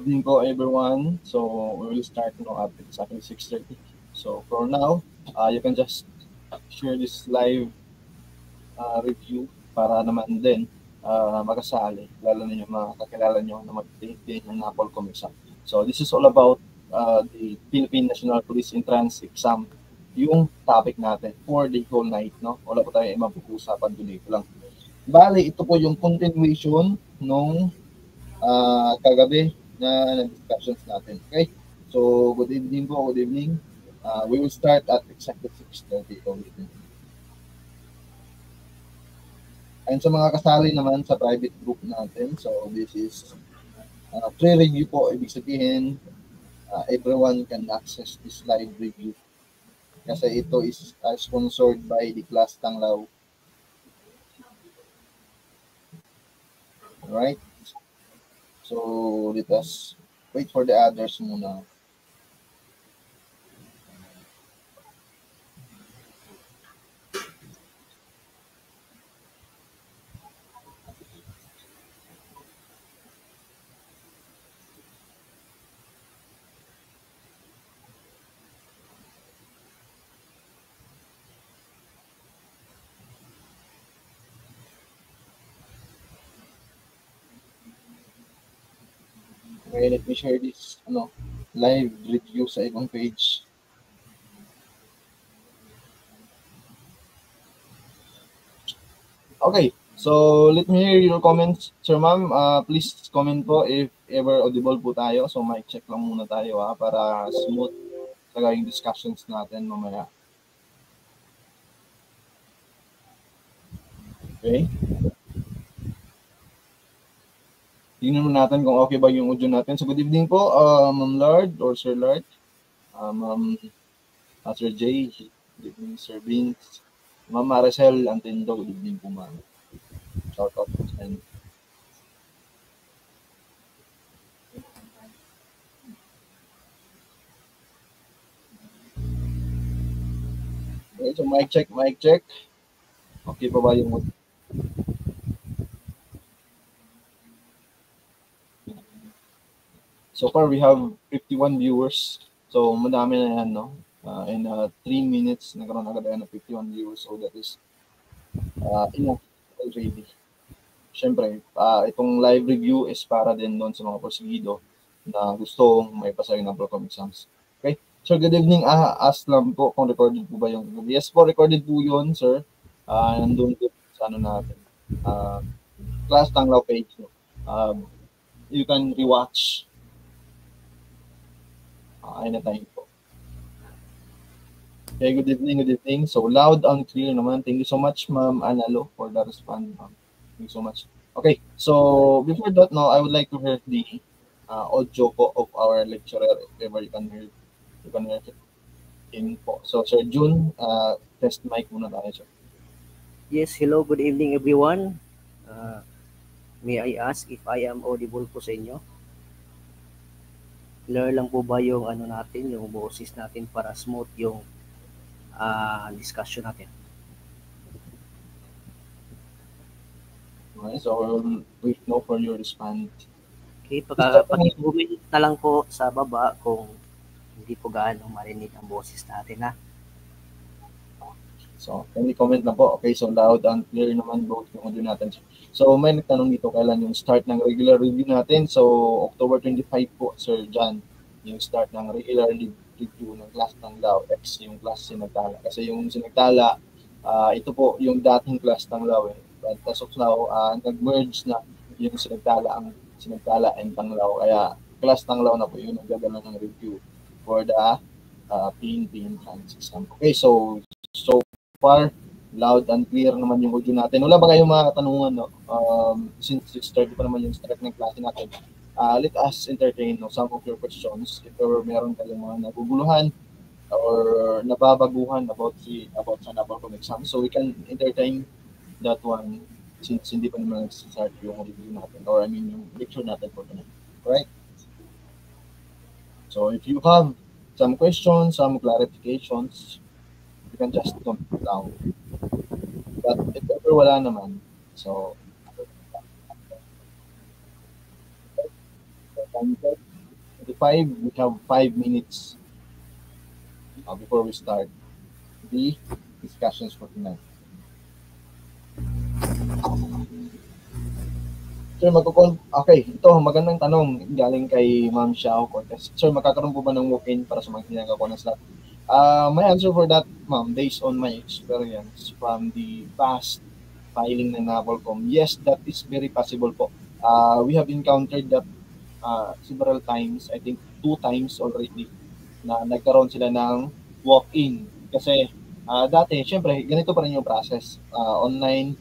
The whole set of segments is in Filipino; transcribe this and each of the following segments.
evening po everyone. So we will start now at exactly 6:30. So for now, you can just share this live review para naman din makasali, lalo na yung mga kakilala nyo na mag-take ng NAPOL Commission. So this is all about the Philippine National Police Entrance Exam, yung topic natin for the whole night, no? Wala po tayo mapag-uusapan dito lang. Bali, ito po yung continuation nung kagabi na discussions natin. Okay? So, good evening po, good evening. We will start at exactly 6:30 po. And sa mga kasali naman sa private group natin, so this is free review po, ibig sabihin everyone can access this live review. Kasi ito is sponsored by the Class Tanglaw. Alright? So, let us wait for the others muna. Okay, let me share this live review sa ibang page. Okay, so let me hear your comments, Sir Ma'am. Please comment po if ever audible po tayo. So mic check lang muna tayo para smooth talaga yung discussions natin mamaya. Okay. Tingnan mo natin kung okay ba yung audio natin. So good evening po, Ma'am Lord or Sir Lord. Ma'am Sir J, good evening Sir Vince. Ma'am Maricel Antindo, good evening po ma'am. Shout out po sa inyo. Okay, so mic check, mic check. Okay pa ba yung audio? So far, we have 51 viewers. So, madami na yan, no? In 3 minutes, nagkaroon agad yan ng 51 viewers. So, that is enough already. Siyempre, itong live review is para din doon sa mga porsigido na gusto may pasa yung Procom exams. Okay? So, good evening. Ask lang po kung recorded po ba yung... Yes po, recorded po yun, sir. Nandun po sa ano natin. Class Tanglaw page. No? You can rewatch. Anytime po. Okay, good evening, good evening. So, loud and clear naman. Thank you so much, Ma'am Analo, for the response. Thank you so much. Okay, so before that, now, I would like to hear the audio po of our lecturer, if ever you can hear it in po. So, Sir June, test mic muna tayo, sir. Yes, hello, good evening, everyone. May I ask if I am audible po sa inyo? Clear lang po ba yung ano natin, yung boses natin para smooth yung discussion natin? Okay, so we'll wait now for your response. Okay, pag-comment na lang po sa baba kung hindi po gaano marinig ang boses natin, ha? So, any comment na po. Okay, so loud and clear naman both yung audio natin. So, may nagtanong dito kailan yung start ng regular review natin. So, October 25 po, Sir John, yung start ng regular review ng class ng Lao X, yung class Sinagtala. Kasi yung Sinagtala, ito po yung dating class ng Lao. But as of now, nag-merge na yung Sinagtala and Tanglao. Kaya class Tanglao na po yung nagdadala ng review for the PNP entrance exam. Okay, so far, loud and clear naman yung audio natin. Wala ba kayong mga katanungan, no? Since 6:30 pa naman yung start ng klase natin, let us entertain some of your questions. If ever meron kayong mga naguguluhan or nababaguhan about sa Procom exam, so we can entertain that one since hindi pa naman nag-start yung review natin or I mean yung lecture natin for tonight. Right? So if you have some questions, some clarifications, you can just comment down. But if ever wala naman, so 5, we have 5 minutes before we start the discussions for tonight. Sir, okay, ito, magandang tanong galing kay Ma'am Xiao Cortez. Sir, magkakaroon po ba ng walk-in para sa mga hinanga ko ng slot? My answer for that, ma'am, based on my experience from the past filing ng NAPOLCOM, yes, that is very possible po. We have encountered that several times, I think 2 times already, na nagkaroon sila ng walk-in. Kasi dati, syempre, ganito pa rin yung process. Online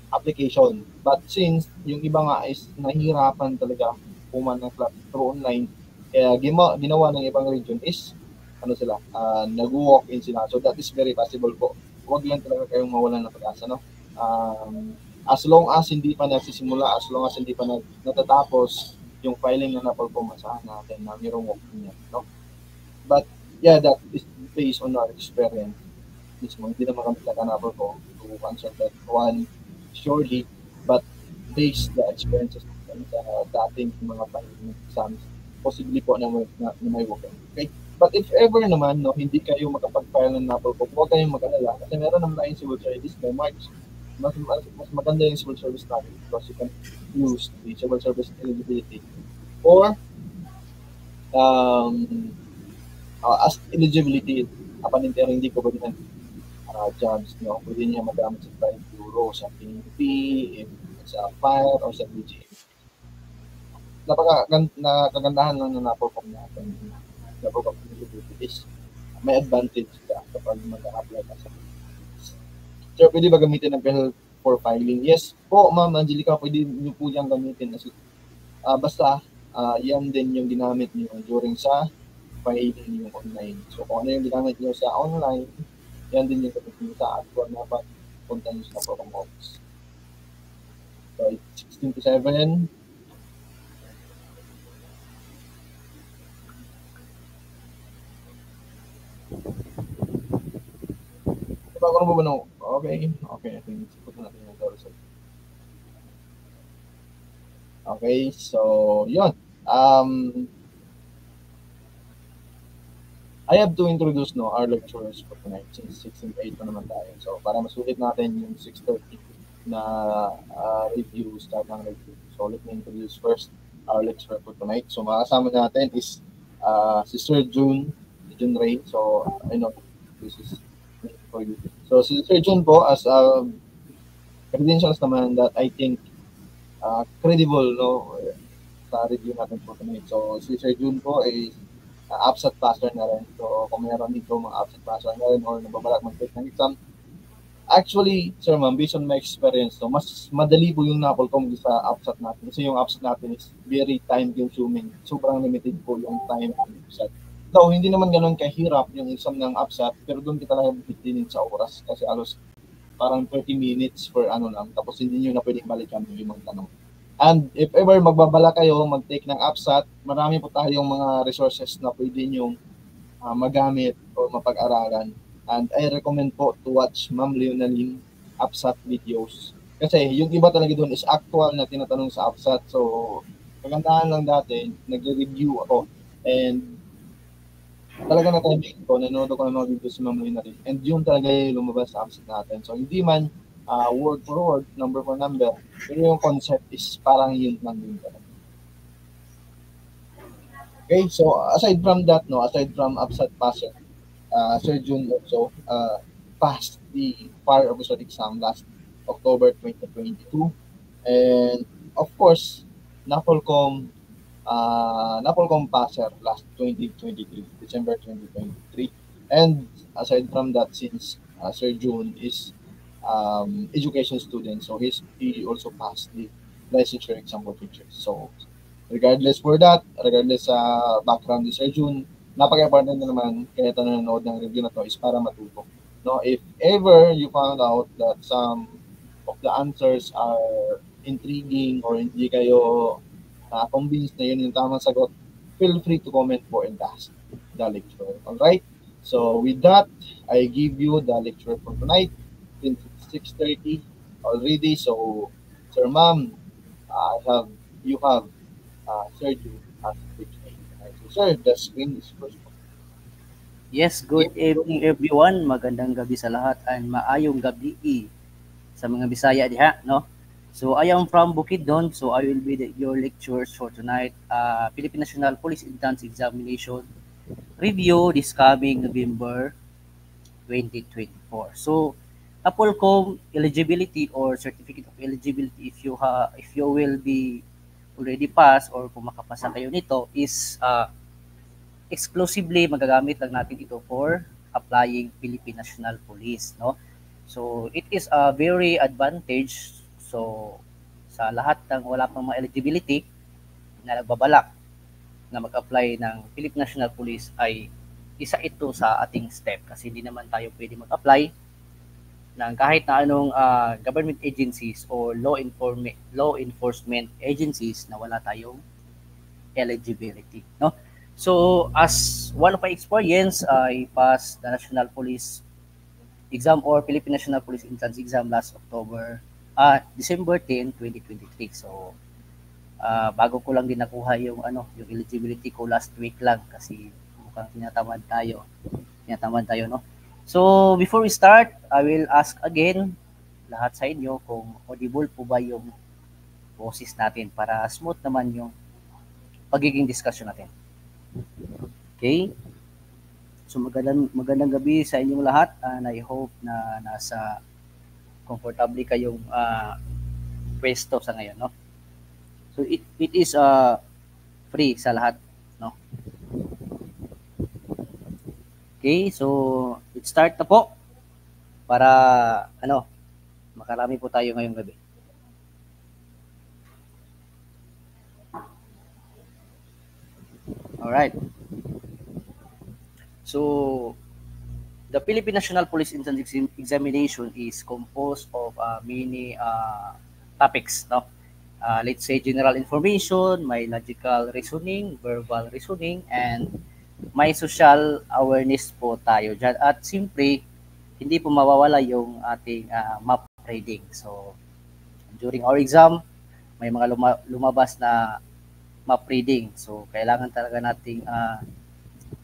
application. But since yung iba nga is nahihirapan talaga puman ng class through online, kaya ginawa ng ibang region is nag-walk-in sila. So that is very possible po. Huwag lang talaga kayong mawalan ng pag-asa, no? As long as hindi pa nagsisimula, as long as hindi pa natatapos yung filing na NAPOLCOM, masahan natin na mayroong walk-in yan, no? But yeah, that is based on our experience. Mismo, hindi naman kami NAPOLCOM to answer that one surely, but based the experiences sa dating mga filing exams, possibly po na may walk-in. Okay? But if ever naman, no, hindi kayo makapag-file ng NAPOLCOM, huwag kayong mag-alala kasi meron naman tayong civil service by March. Mas maganda yung civil service natin because you can use the civil service eligibility or as eligibility upon entering the government jobs, no, pwede niya magamit sa private bureau, sa PNP, sa fire, or sa BGA. Nakagandahan lang na NAPOLCOM natin. NAPOLCOM is may advantage ka kapag mag-apply ka sa Sir, pwede ba gamitin ng PhilHealth for filing? Yes po, Ma'am Angelica, pwede niyo po yung gamitin. Basta, yan din yung ginamit niyo during sa filing niyo online. So, kung ano yung ginamit niyo sa online, yan din yung gamitin niyo sa actual na pagpunta niyo sa NAPOLCOM office. So, 16 to 7. Ano ba no? Okay. I think ipot natin yung result. Okay, so yun. I have to introduce our lecturers for tonight since 6 and 8 na naman tayo. So para masulit natin yung 6:30 na review, start ng review. So let me introduce first our lecturer for tonight. So makasama natin is si Sir June Ray. So I know this is for you. So si Sir June po as credentials naman that I think credible, no, sa review natin po tonight. So si Sir June po ay absent passer na rin. So kung meron dito mga absent passer na rin or nababalak mag-take ng exam, actually, Sir Ma'am, based on my experience, so mas madali po yung NAPOLCOM sa absent natin. Kasi yung absent natin is very time consuming. Sobrang limited po yung time ng absent. Though, hindi naman ganun kahirap yung exam ng absent, pero doon kita lang bitinin sa oras kasi alos parang 30 minutes for lang, tapos hindi nyo na pwedeng balikan yung limang tanong. And if ever magbabala kayo mag-take ng absat, marami po tayong mga resources na pwede nyo magamit o mapag-aralan. And I recommend po to watch Ma'am Leonaline absat videos. Kasi yung iba talaga doon is actual na tinatanong sa absat. So, kagandahan lang dati, nag-review ako. And talaga na-timing ko, nanonood ko ng mga videos si Ma'am Leonaline. And yun talaga yung lumabas sa absat natin. So, hindi man word for word, number for number. Pero yung concept is parang yun lang din talaga. Okay, so aside from that, aside from absent passer, Sir June also passed the fire officer exam last October 2022. And of course, NAPOLCOM passer last 2023, December 2023. And aside from that, since Sir June is education student, so he also passed the licensure exam for teachers. So regardless sa background ni Sir June, napaka-important na naman kaya ito nanonood ng review na to is para matuto. No, if ever you found out that some of the answers are intriguing or hindi kayo convinced na yun yung tamang sagot, feel free to comment po and ask the lecturer. Alright? So with that, I give you the lecture for tonight. 6:30 already. So, Sir Ma'am, you have Sir June as teacher. Sir, the screen is first. Yes, good evening everyone. Magandang gabi sa lahat and maayong gabi sa mga Bisaya diha, no? So I am from Bukidnon, so I will be your lecturers for tonight. Philippine National Police Entrance Examination review this coming November 2024. So Apolcom eligibility or certificate of eligibility if you will be already pass or kung makapasa kayo nito is exclusively magagamit lang natin ito for applying Philippine National Police, no? So it is a very advantage so sa lahat ng wala pang mga eligibility na nagbabalak na mag-apply ng Philippine National Police ay isa ito sa ating step kasi hindi naman tayo pwede mag-apply ng kahit na anong government agencies or law enforcement agencies na wala tayong eligibility, no? So as one of my experience, I passed the National Police exam or Philippine National Police Entrance exam last December 10, 2023. So bago ko lang din nakuha yung yung eligibility ko last week lang kasi mukhang tinatamad tayo, no? So before we start, I will ask again lahat sa inyo kung audible po ba yung boses natin para smooth naman yung pagiging discussion natin. Okay? So magandang gabi sa inyong lahat and I hope na nasa comfortable kayong pwesto sa ngayon, no? So it is free sa lahat, no? Okay, so let's start na po para makarami po tayo ngayong gabi. All right. So the Philippine National Police Entrance Examination is composed of many topics, no? Let's say general information, may logical reasoning, verbal reasoning, and may social awareness po tayo dyan. At siyempre, hindi po mawawala yung ating map reading. So, during our exam, may mga lumabas na map reading. So, kailangan talaga nating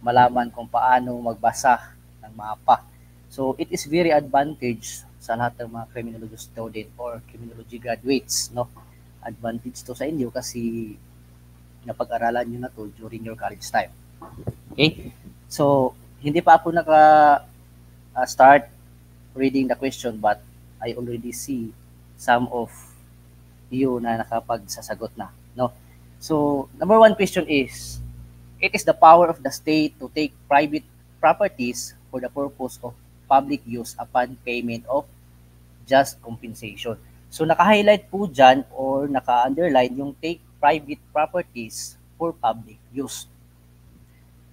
malaman kung paano magbasa ng mapa. So, it is very advantage sa lahat ng mga criminology student or criminology graduates, no? Advantage to sa inyo kasi napag-aralan nyo na to during your college time. Okay? So, hindi pa ako start reading the question but I already see some of you na nakapagsasagot na, no? So, number one question is, it is the power of the state to take private properties for the purpose of public use upon payment of just compensation. So, naka-highlight po dyan or naka-underline yung take private properties for public use.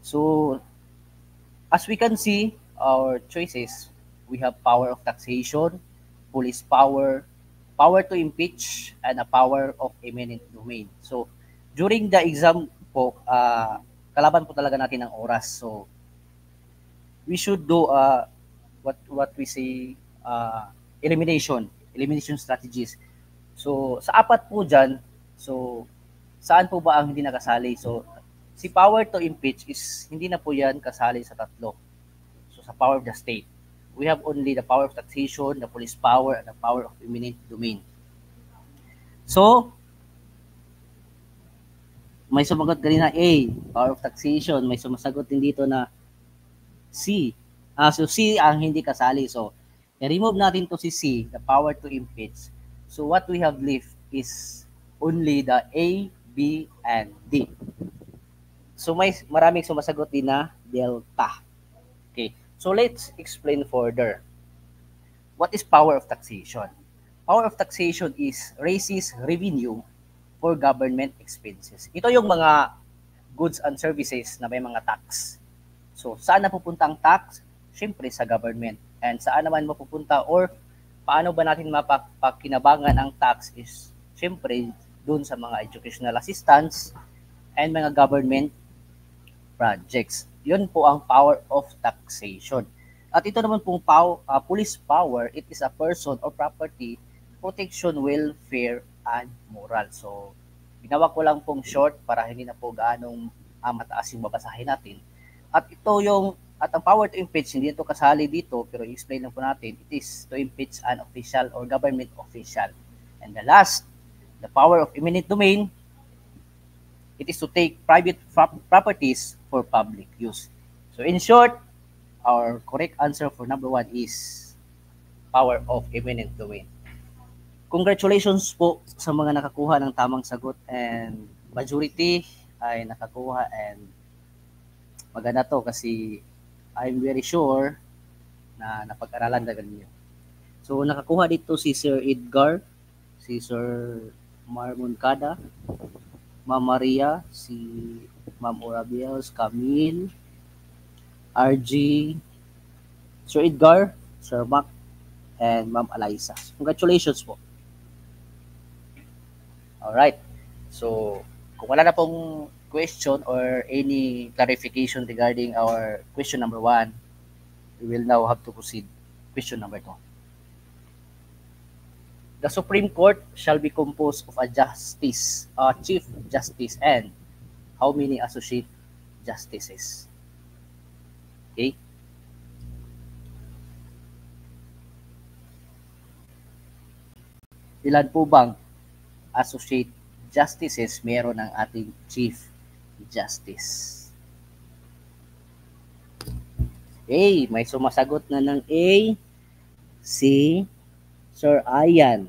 So, as we can see, our choices, we have power of taxation, police power, power to impeach, and a power of eminent domain. So, during the exam po, kalaban po talaga natin ang oras. So, we should do what we say elimination strategies. So, sa apat po dyan, so, saan po ba ang hindi nakasali? So, si power to impeach is hindi na po yan kasali sa tatlo. So, sa power of the state. We have only the power of taxation, the police power, and the power of eminent domain. So, may sumagot kanina A, power of taxation. May sumasagot din dito na C. So, C ang hindi kasali. So, i-remove natin to si C, the power to impeach. So, what we have left is only the A, B, and D. So, may maraming sumasagot din na delta. Okay. So, let's explain further. What is power of taxation? Power of taxation is raises revenue for government expenses. Ito yung mga goods and services na may mga tax. So, saan napupunta ang tax? Siyempre, sa government. And saan naman mapupunta or paano ba natin mapakinabangan ang tax is siyempre dun sa mga educational assistance and mga government projects. Yun po ang power of taxation. At ito naman pong police power, it is a person or property protection, welfare, and moral. So, ginawa ko lang pong short para hindi na po gaanong mataas yung babasahin natin. At ito yung, at ang power to impeach, hindi ito kasali dito, pero i-explain lang po natin, it is to impeach an official or government official. And the last, the power of eminent domain, it is to take private properties for public use. So in short, our correct answer for number 1 is power of eminent domain. Congratulations po sa mga nakakuha ng tamang sagot, and majority ay nakakuha, and maganda to kasi I'm very sure na napag-aralan na ganyan. So nakakuha dito si Sir Edgar, si Sir Marmoncada, Ma'am Maria, si Ma'am Orabiels, Camille, RG, Sir Edgar, Sir Mac, and Ma'am Eliza. Congratulations po. Alright. So, kung wala na pong question or any clarification regarding our question number 1, we will now have to proceed question number 2. The Supreme Court shall be composed of a justice, a chief justice, and how many associate justices? Okay? Ilan po bang associate justices meron ng ating chief justice? Okay, may sumasagot na ng A, si Sir Ayan,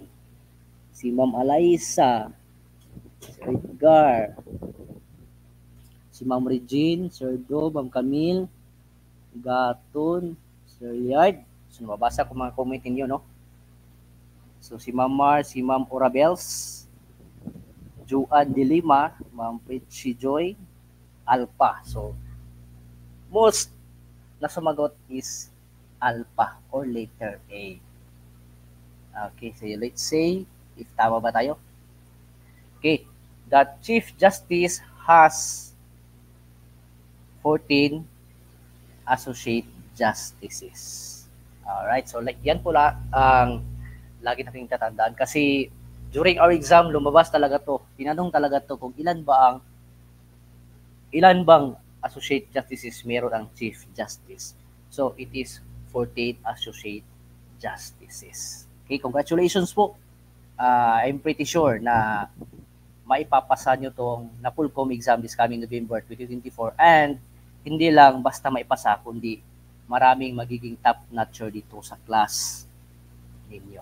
si Ma'am Eliza, Sir Edgar, si Ma'am Regine, Sir Do, Ma'am Camille, Gaton, Sir Yard. So, mabasa ko mga comment ninyo, no? So, si Ma'am Mar, si Ma'am Orabels, Juan de Lima, Ma'am Pritchie Joy, Alpha. So, most na sumagot is Alpha or letter A. Okay, so let's say, if tama ba tayo? Okay, the Chief Justice has 14 associate justices. Alright, so like yan pula ang lagi nating tatandaan kasi during our exam, lumabas talaga to. Tinanong talaga to kung ilan bang associate justices meron ang Chief Justice. So, it is 14 associate justices. Okay, congratulations po. I'm pretty sure na maipapasa nyo tong NAPOLCOM exam this coming November 2024, and hindi lang basta maipasa, kundi maraming magiging top-notcher dito sa class ninyo.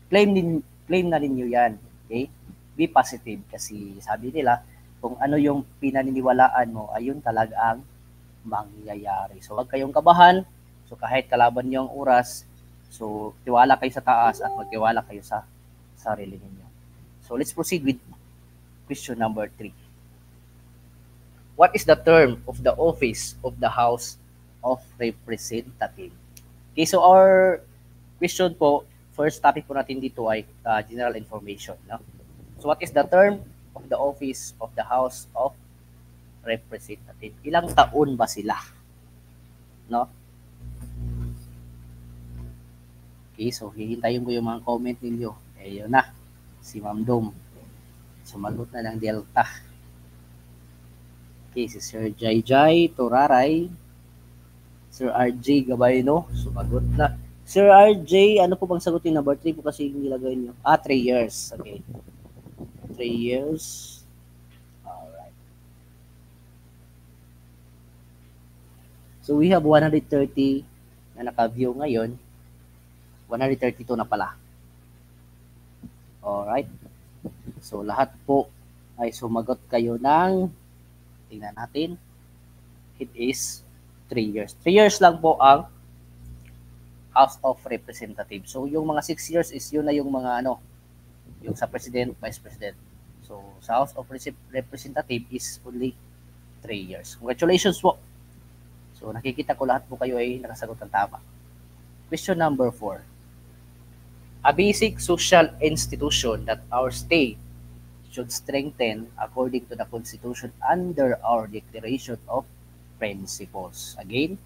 Claim na ninyo yan. Okay? Be positive kasi sabi nila, kung ano yung pinaniniwalaan mo, ayun talaga ang mangyayari. So, huwag kayong kabahan. So, kahit kalaban nyo ang oras, so, tiwala kayo sa taas at magtiwala kayo sa sarili ninyo. So, let's proceed with question number 3. What is the term of the office of the House of Representatives? Okay, so our question po, first topic po natin dito ay general information. No? So what is the term of the office of the House of Representatives? Ilang taon ba sila? No? Okay, so hihintayin ko yung mga comment ninyo. Eh, yun na. Si Ma'am Dom. Sumagot na ng Delta. Okay, si Sir Jai Toraray. Sir RJ Gabayno. Sumagot na. Sir RJ, ano po bang sagutin? Number 3 po kasi yung nilagay nyo. 3 years. Okay. 3 years. Alright. So we have 130 na naka-view ngayon. 132 na pala. Alright. So lahat po ay sumagot kayo ng, tingnan natin, it is 3 years. 3 years lang po ang House of Representatives. So, yung mga 6 years is yun na yung mga yung sa President, Vice President. So, sa House of Representatives is only 3 years. Congratulations po. So, nakikita ko lahat po kayo ay nakasagot ng tama. Question number 4. A basic social institution that our state should strengthen according to the Constitution under our Declaration of Principles. Again,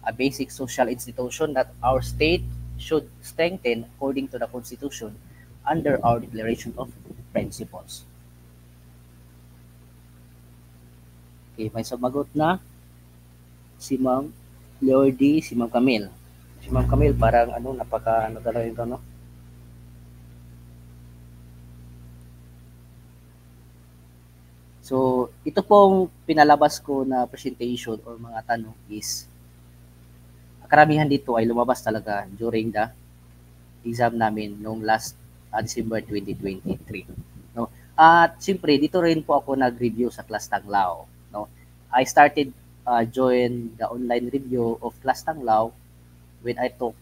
a basic social institution that our state should strengthen according to the Constitution under our Declaration of Principles. Okay, may sumagot na si Ma'am Leordi, si Ma'am Camille. Si Ma'am Camille parang napaka talaga ito, no? So, ito pong pinalabas ko na presentation or mga tanong is karamihan dito ay lumabas talaga during the exam namin noong last December 2023. No? At siyempre, dito rin po ako nag-review sa Class Tanglaw. No? I started join the online review of Class Tanglaw when I took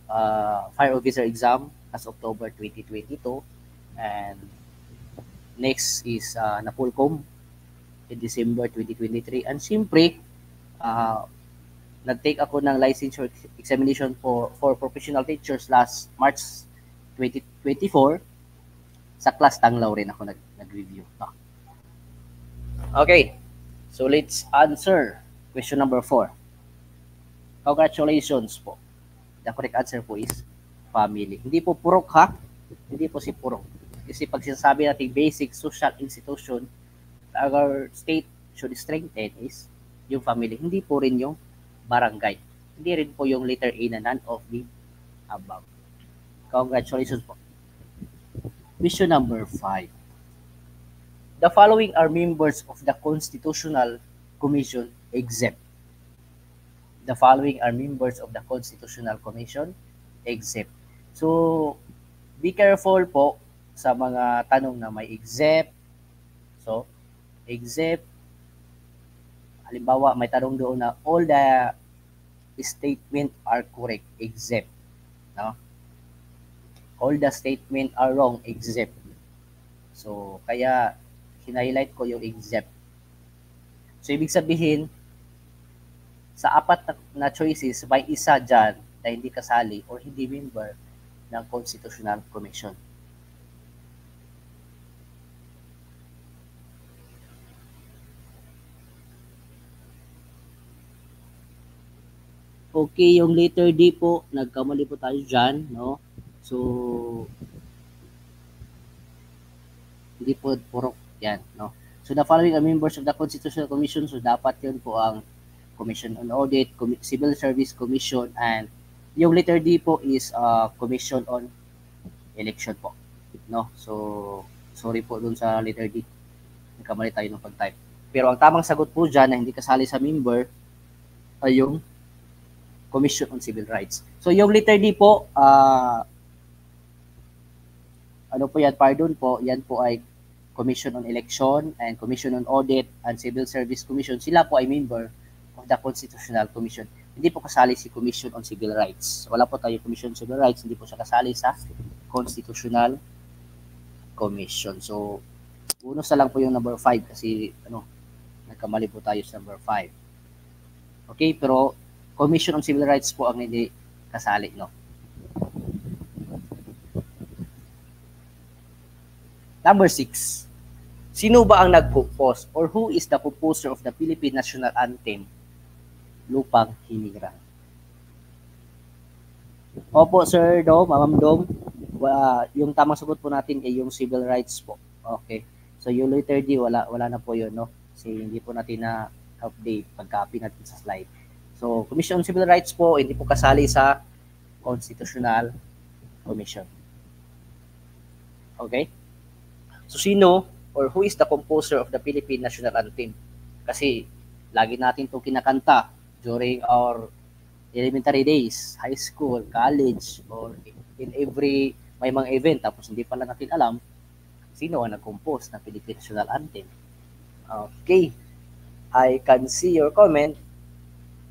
Fire Officer exam as October 2022. And next is Napolcom in December 2023. And siyempre, nag-take ako ng licensure examination for professional teachers last March 2024. Sa Class Tanglaw rin ako nag-review. No? Okay, so let's answer question number 4. Congratulations po. The correct answer po is family. Hindi po purok ha. Hindi po si purok. Kasi pag sinasabi natin basic social institution, our state should strengthen is yung family. Hindi po rin yung barangay. Hindi rin po yung letter A na none of the above. Congratulations po. Question number 5. The following are members of the Constitutional Commission exempt. The following are members of the Constitutional Commission exempt. So, be careful po sa mga tanong na may exempt. So, exempt. Halimbawa, may tanong doon na all the statement are correct, exempt. No? All the statement are wrong, exempt. So, kaya hinighlight ko yung exempt. So, ibig sabihin, sa apat na choices, may isa dyan na hindi kasali or hindi member ng Constitutional Commission. Okay, yung letter D po, nagkamali po tayo dyan, no? So, hindi po purok yan, no? So, the following are members of the Constitutional Commission. So, dapat yun po ang Commission on Audit, Civil Service Commission, and yung letter D po is Commission on Election po, no? So, sorry po dun sa letter D. Nagkamali tayo ng pag-type. Pero ang tamang sagot po dyan na hindi kasali sa member ay yung Commission on Civil Rights. So, yung letter D po, ano po yan, pardon po, yan po ay Commission on Election and Commission on Audit and Civil Service Commission. Sila po ay member of the Constitutional Commission. Hindi po kasali si Commission on Civil Rights. Wala po tayo Commission on Civil Rights, hindi po siya kasali sa Constitutional Commission. So, unos na lang po yung number 5 kasi nagkamali po tayo sa number 5. Okay, pero Commission on Civil Rights po ang hindi kasali, no? Number 6. Sino ba ang nag-compose or who is the composer of the Philippine National Anthem, Lupang Hinirang? Opo, Sir Dom, Ma'am Dom. Yung tamang sagot po natin ay yung civil rights po. Okay. So, yung letter D, wala na po yun, no? Kasi hindi po natin na-update pag-copy natin sa slide. So, Commission on Civil Rights po, hindi po kasali sa Constitutional Commission. Okay? So, sino or who is the composer of the Philippine National Anthem? Kasi, lagi natin ito kinakanta during our elementary days, high school, college, or in every may mga event, tapos hindi pala natin alam sino ang nag-compose ng Philippine National Anthem. Okay. I can see your comment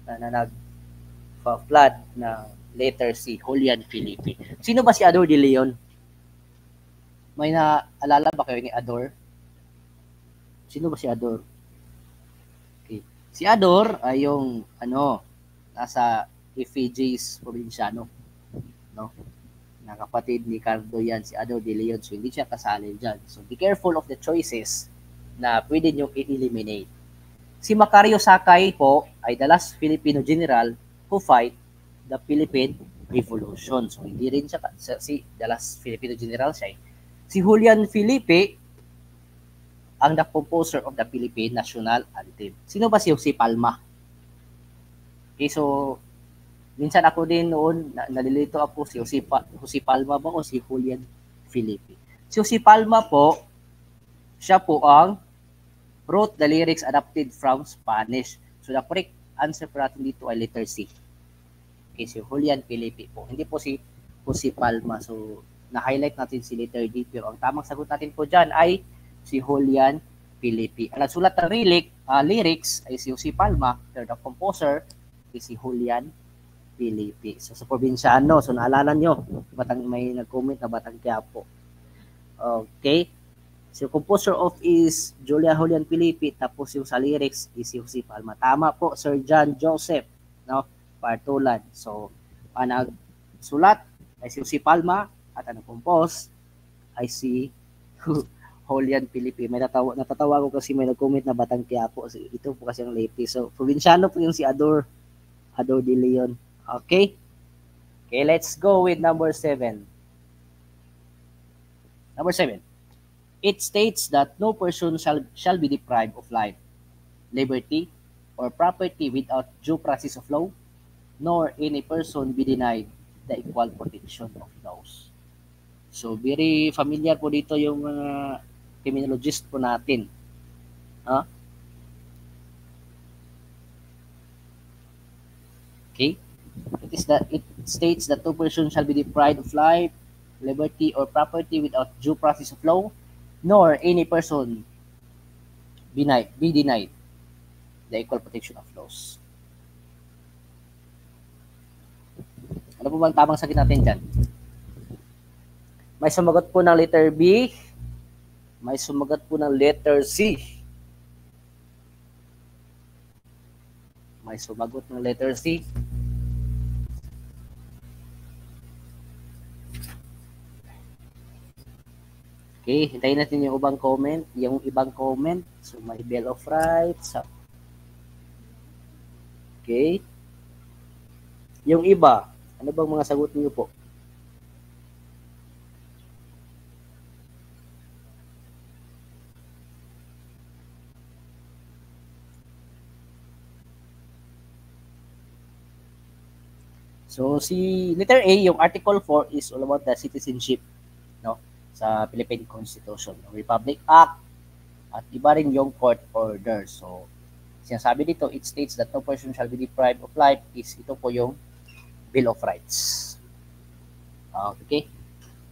na nag-flood ng letter C, Julian Felipe. Sino ba si Ador de Leon? May naalala ba kayo ni Ador? Sino ba si Ador? Okay. Si Ador ay yung nasa FAJ's probinsyano, no? Na kapatid ni Cardo yan, si Ador de Leon. So hindi siya kasali dyan. So be careful of the choices na pwede nyo i-eliminate. Si Macario Sakay po ay the last Filipino general who fight the Philippine Revolution. So, hindi rin siya si the last Filipino general siya. Si Julian Felipe ang the composer of the Philippine National Anthem. Sino ba si Jose Palma? Okay, so minsan ako din noon, nalilito ako si Jose Palma ba o si Julian Felipe. Si Jose Palma po, siya po ang wrote the lyrics adapted from Spanish. So the correct answer po natin dito ay letter C. Okay, si Julian Felipe po. Hindi po si Jose Palma. So na-highlight natin si letter D. Pero ang tamang sagot natin po dyan ay si Julian Felipe. Ang nagsulat ng lyrics ay si Jose Palma. Pero the composer is si Julian Felipe. So sa probinsyano, so naalala nyo, may nag-comment na Batang Quiapo. Okay. So composer of is Julian Felipe, tapos yung sa lyrics is si Jose Palma. Tama po, Sir John Joseph, no? Partulan. So ang nagsulat ay si Jose Palma at ang nag-compose ay si Julian Felipe. Natatawa ko kasi may nag-comment na Batang Quiapo. So, ito po kasi ang latest. So probinsyano po yung si Ador de Leon. Okay? Okay, let's go with number 7. Number 7. It states that no person shall be deprived of life, liberty, or property without due process of law, nor any person be denied the equal protection of laws. So, very familiar po dito yung mga criminologist po natin. Huh? Okay? It states that no person shall be deprived of life, liberty, or property without due process of law, nor any person be denied the equal protection of laws. Ano po bang tamang sagot natin dyan? May sumagot po ng letter B. May sumagot po ng letter C. May sumagot ng letter C. Okay, hintayin natin yung ibang comment. So, may Bill of Rights. Okay. Yung iba, ano bang mga sagot niyo po? So, si letter A, yung Article 4 is all about the citizenship, no? Sa Philippine Constitution, Republic Act, at iba rin yung court order. So, sinasabi dito, it states that no person shall be deprived of life is ito po yung Bill of Rights. Okay.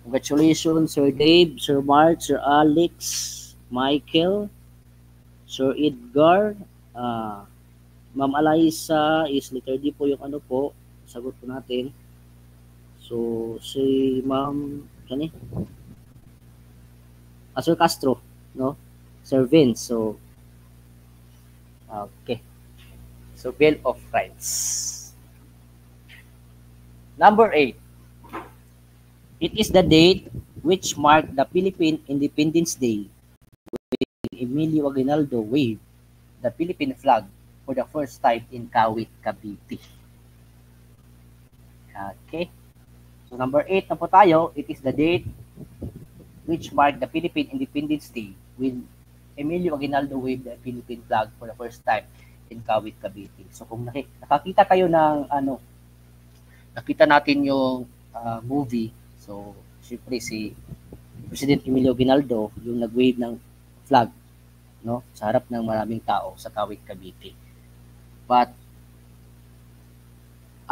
Congratulations, Sir Dave, Sir Mark, Sir Alex, Michael, Sir Edgar, Ma'am Alaysa is letter D po yung ano po, sagot po natin. So, si Ma'am, Sir Castro, no? Sir Vince, so, okay. So, Bill of Rights. Number 8. It is the date which marked the Philippine Independence Day when Emilio Aguinaldo waved the Philippine flag for the first time in Kawit, Cavite. Okay. So, number 8 na po tayo. It is the date which marked the Philippine Independence Day when Emilio Aguinaldo waved the Philippine flag for the first time in Kawit, Cavite. So, kung nakakita kayo ng nakita natin yung movie, so, siyempre si President Emilio Aguinaldo yung nag-wave ng flag, no, sa harap ng maraming tao sa Kawit, Cavite. But,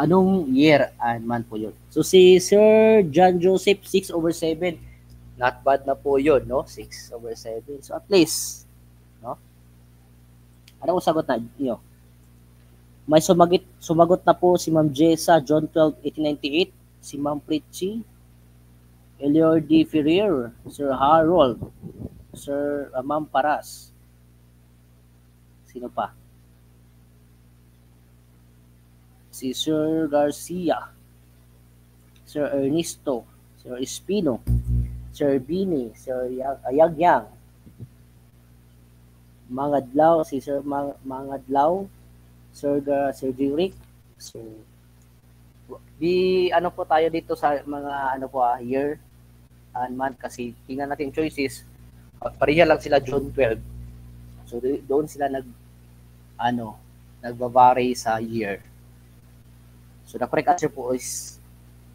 anong year and month po yun? So, si Sir John Joseph, 6/7. Not bad na po yun, no? 6/7. So, at least, no? Ano sagot na nyo? May sumagot na po si Ma'am Jessa, John 12, 1898. Si Ma'am Pritchie, Elior D. Ferrer, Sir Harold, Sir Ma'am Paras. Sino pa? Si Sir Garcia, Sir Ernesto, Sir Espino, Sir Bini, Sir Ayagyang, Mangadlaw, si Sir Mangadlaw, Sir Derek. So, ano po tayo dito sa mga year and month kasi tingnan natin choices. Pareha lang sila June 12. So doon sila nagbabari sa year. So the correct answer po is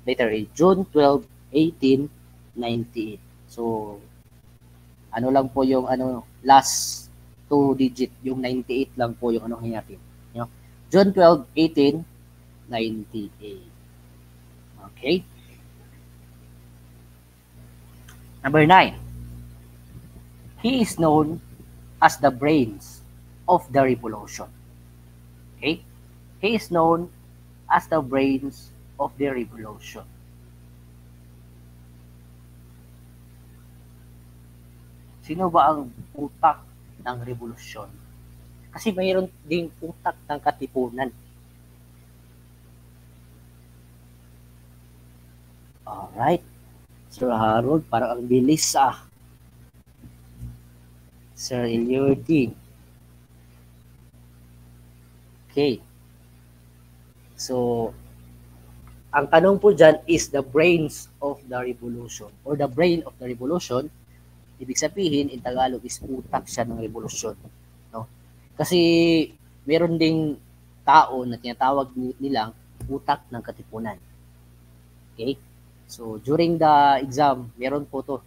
letter A, June 12, 1898. So ano lang po yung last 2 digit, yung 98 lang po yung natin. June 12, 1898. Okay. Number 9. He is known as the brains of the revolution. Okay? He is known as the brains of the revolution. Sino ba ang utak ng revolusyon? Kasi mayroon ding utak ng katipunan. Alright. Sir Harold, parang ang bilis Sir Eliordi. Okay. So, ang tanong po dyan is the brains of the revolution or the brain of the revolution. Ibig sabihin, in Tagalog is utak siya ng revolusyon. No? Kasi meron ding tao na tinatawag nilang utak ng katipunan. Okay? So, during the exam, meron po to.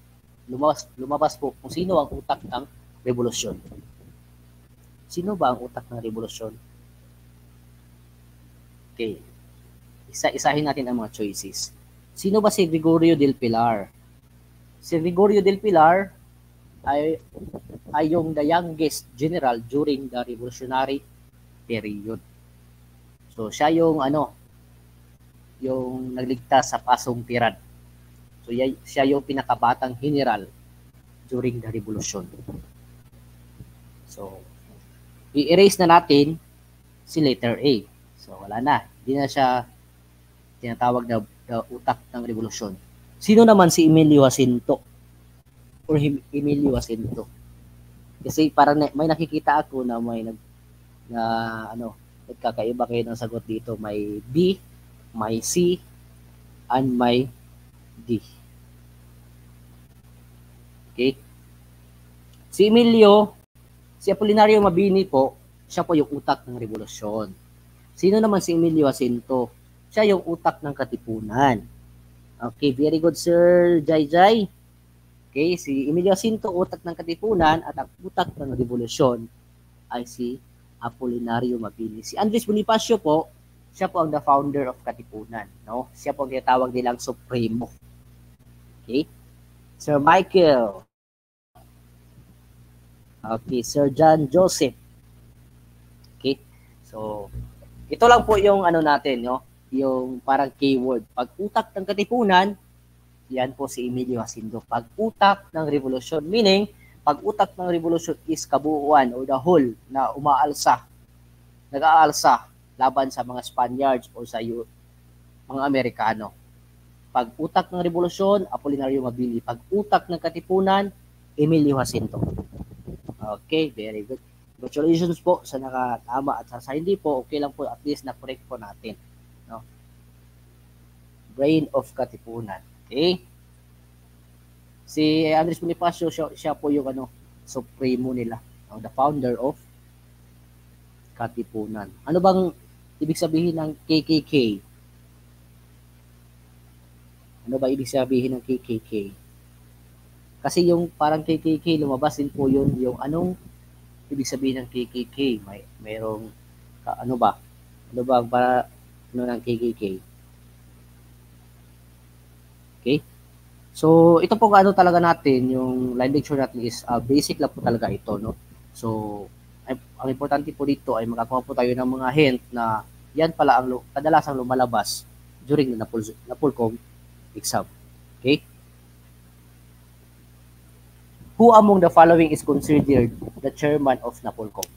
Lumabas po kung sino ang utak ng revolusyon. Sino ba ang utak ng revolusyon? Okay. Isa-isahin natin ang mga choices. Sino ba si Gregorio del Pilar? Si Gregorio del Pilar ay yung the youngest general during the revolutionary period. So, siya yung yung nagligtas sa Pasong Tirad. So, siya yung pinakabatang general during the revolution. So, i-erase na natin si letter A. So, wala na. Hindi na siya tinatawag na utak ng revolusyon. Sino naman si Emilio Jacinto? Or Emilio Jacinto? Kasi parang may nakikita ako na may nagkakaiba kayo ng sagot dito. May B, may C, and may D. Okay? Si Apolinario Mabini po, siya po yung utak ng revolusyon. Sino naman si Emilio Jacinto? Siya yung utak ng katipunan. Okay, very good, Sir Jai. Okay, si Emilio Jacinto, utak ng katipunan, at ang utak ng revolusyon ay si Apolinario Mabini. Si Andres Bonifacio po, siya po ang the founder of Katipunan. No? Siya po ang tinatawag nilang Supremo. Okay? Sir Michael. Okay, Sir John Joseph. Okay? So, ito lang po yung natin, no? Yung parang keyword. Pag utak ng katipunan, yan po si Emilio Jacinto. Pag utak ng revolusyon, meaning, pag utak ng revolusyon is kabuuan or the whole na nag-aalsa laban sa mga Spaniards o sa mga Amerikano. Pag utak ng revolusyon, Apolinario Mabini. Pag utak ng katipunan, Emilio Jacinto. Okay, very good. Congratulations po sa nakatama at sa hindi po, okay lang po, at least na-correct po natin. No? Brain of Katipunan. Okay? Si Andres Bonifacio, siya po yung supremo nila. No? The founder of Katipunan. Ano bang ibig sabihin ng KKK? Ano ba ibig sabihin ng KKK? Kasi yung parang KKK, lumabas din po yun, yung anong ibig sabihin ng KKK? Mayroong, ano ba para ng KKK? Okay? So, ito po talaga natin, yung live lecture natin is basic lang po talaga ito, no? So, ang importante po dito ay makakuha po tayo ng mga hint na yan pala ang kadalasang lumalabas during the NAPOLCOM exam. Okay? Who among the following is considered the chairman of NAPOLCOM?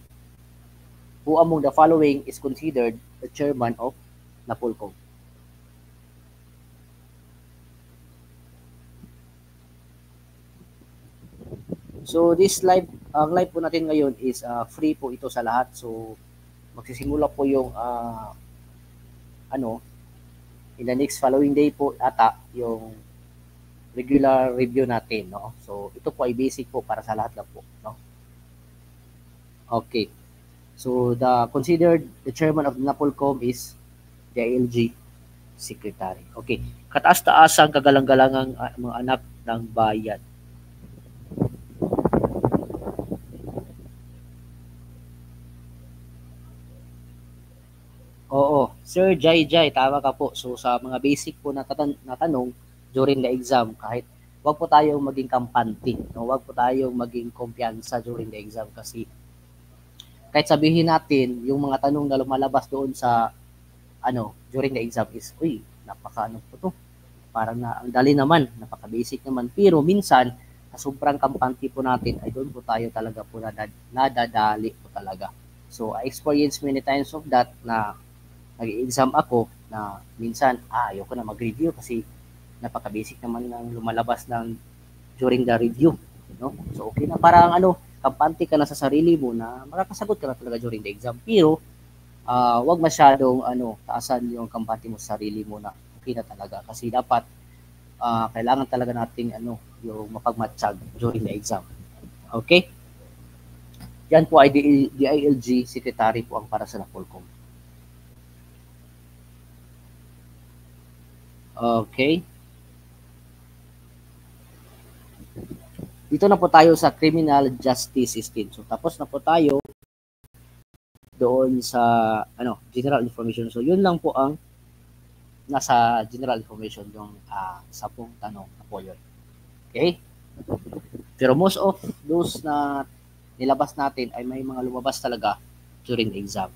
Who among the following is considered the chairman of NAPOLCOM? So this live po natin ngayon is free po ito sa lahat. So magsisimula po yung in the next following day po ata yung regular review natin, no? So, ito po ay basic po para sa lahat lang po, no? Okay. So, the chairman of the NAPOLCOM is the ILG secretary. Okay. Kataas-taasang kagalang-galangang mga anak ng bayan. Oo, Sir Jai Jai, tama ka po. So sa mga basic po na tanong during the exam, kahit wag po tayong maging kampante, no? Wag po tayong maging kumpiyansa during the exam kasi kahit sabihin natin yung mga tanong na lumalabas doon sa during the exam is, uy, napaka ano po to. Parang na ang dali naman, napaka basic naman. Pero minsan sa sobrang kampante po natin ay doon po tayo talaga po nadadali po talaga. So I experienced many times of that na nag-exam ako na minsan ayoko na mag-review kasi napaka-basic naman ng lumalabas ng during the review, no? So okay na, parang kampante ka na sa sarili mo na makakasagot ka na talaga during the exam. Pero wag masyadong taasan yung kampante mo sa sarili mo na okay na talaga kasi dapat kailangan talaga nating yung mapagmatsyag during the exam. Okay? Yan po ay DILG secretary po ang para sa NAPOLCOM. Okay. Dito na po tayo sa criminal justice system. So tapos na po tayo doon sa general information. So yun lang po ang nasa general information yung 10 tanong na po yun. Okay? Pero most of those na nilabas natin ay may mga lumabas talaga during the exam.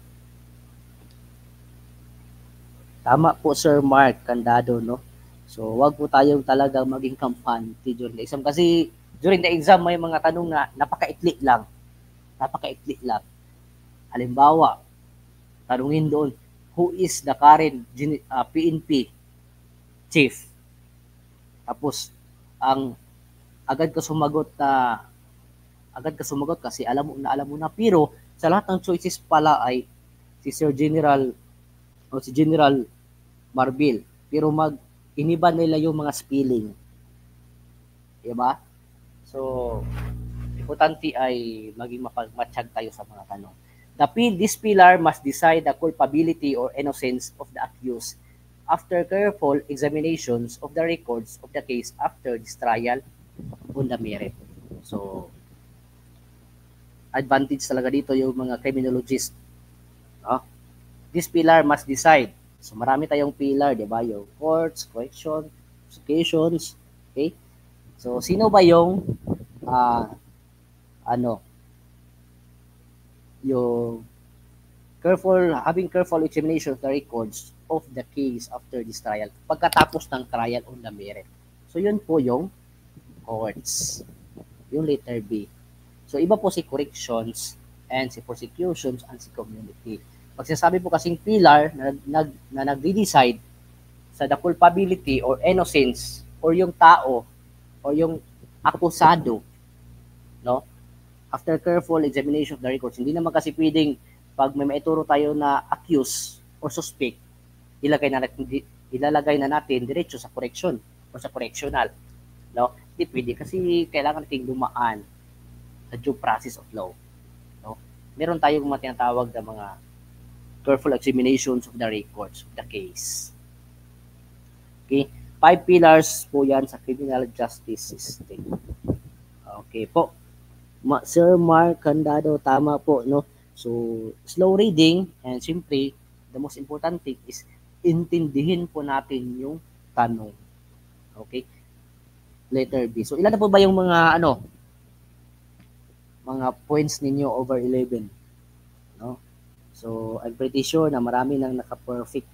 Tama po Sir Mark Candado, no? So wag po tayong talagang maging kampante during the exam kasi during the exam may mga tanong na napakaikli lang. Napakaikli lang. Halimbawa, tanungin doon, who is the current PNP chief? Tapos ang agad ka sumagot kasi alam mo na, pero sa lahat ng choices pala ay si General Marbil, pero iniba nila yung mga spelling. Diba? So, importante ay maging mapagmatsyag tayo sa mga tanong. This pillar must decide the culpability or innocence of the accused after careful examinations of the records of the case after this trial on the merit. So, advantage talaga dito yung mga criminologists. No? This pillar must decide. So, marami tayong pillar, di ba? Yung courts, correction, prosecutions, okay? So, sino ba yung yung having careful examination of the records of the case after this trial, pagkatapos ng trial on the merit. So, yun po yung courts. Yung letter B. So, iba po si corrections and si prosecutions and si community. Pag sinasabi po kasing pillar na nag-decide sa the culpability or innocence or yung tao or yung akusado, no? After careful examination of the records, hindi naman kasi pwedeng pag may maituro tayo na accused or suspect, ilalagay na natin diretso sa correction or sa correctional. No? Hindi pwede kasi kailangan nating dumaan sa due process of law. No? Meron tayong mga tinatawag na mga careful examinations of the records of the case. Okay? 5 pillars po yan sa criminal justice system. Okay po. Sir Mark Candado, tama po, no? So, slow reading and simply, the most important thing is intindihin po natin yung tanong. Okay? Letter B. So, ilan na po ba yung mga mga points ninyo over 11? No? So, I'm pretty sure na marami nang naka-perfect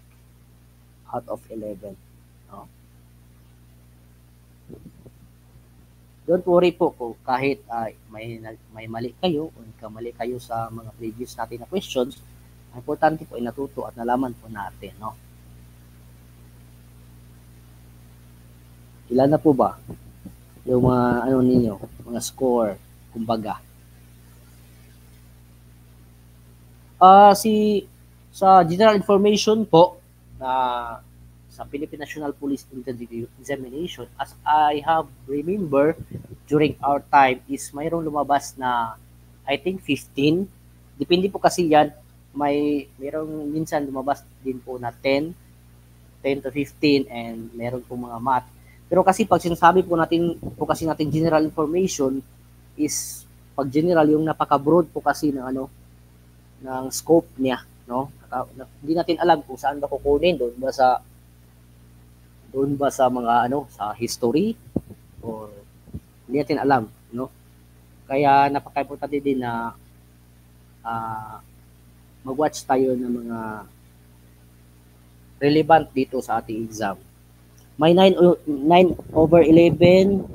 out of 11. No? Don't worry po kung kahit may mali kayo o kamali kayo sa mga previous natin na questions, ang importante po ay natuto at nalaman po natin, no? Ilan na po ba yung mga ninyo, mga score, kumbaga? Sa general information po na sa Philippine National Police Entrance Examination, as I have remember during our time is mayroong lumabas na I think 15. Depende po kasi yan. Mayroong minsan lumabas din po na 10 to 15 and meron po mga math. Pero kasi pag sinasabi natin general information is pag general yung napaka-broad po kasi ng ng scope niya, no? Hindi natin alam kung saan ba kukunin, doon ba sa mga sa history or hindi natin alam, no? Kaya napaka-importante din na mag-watch tayo ng mga relevant dito sa ating exam. May 9/11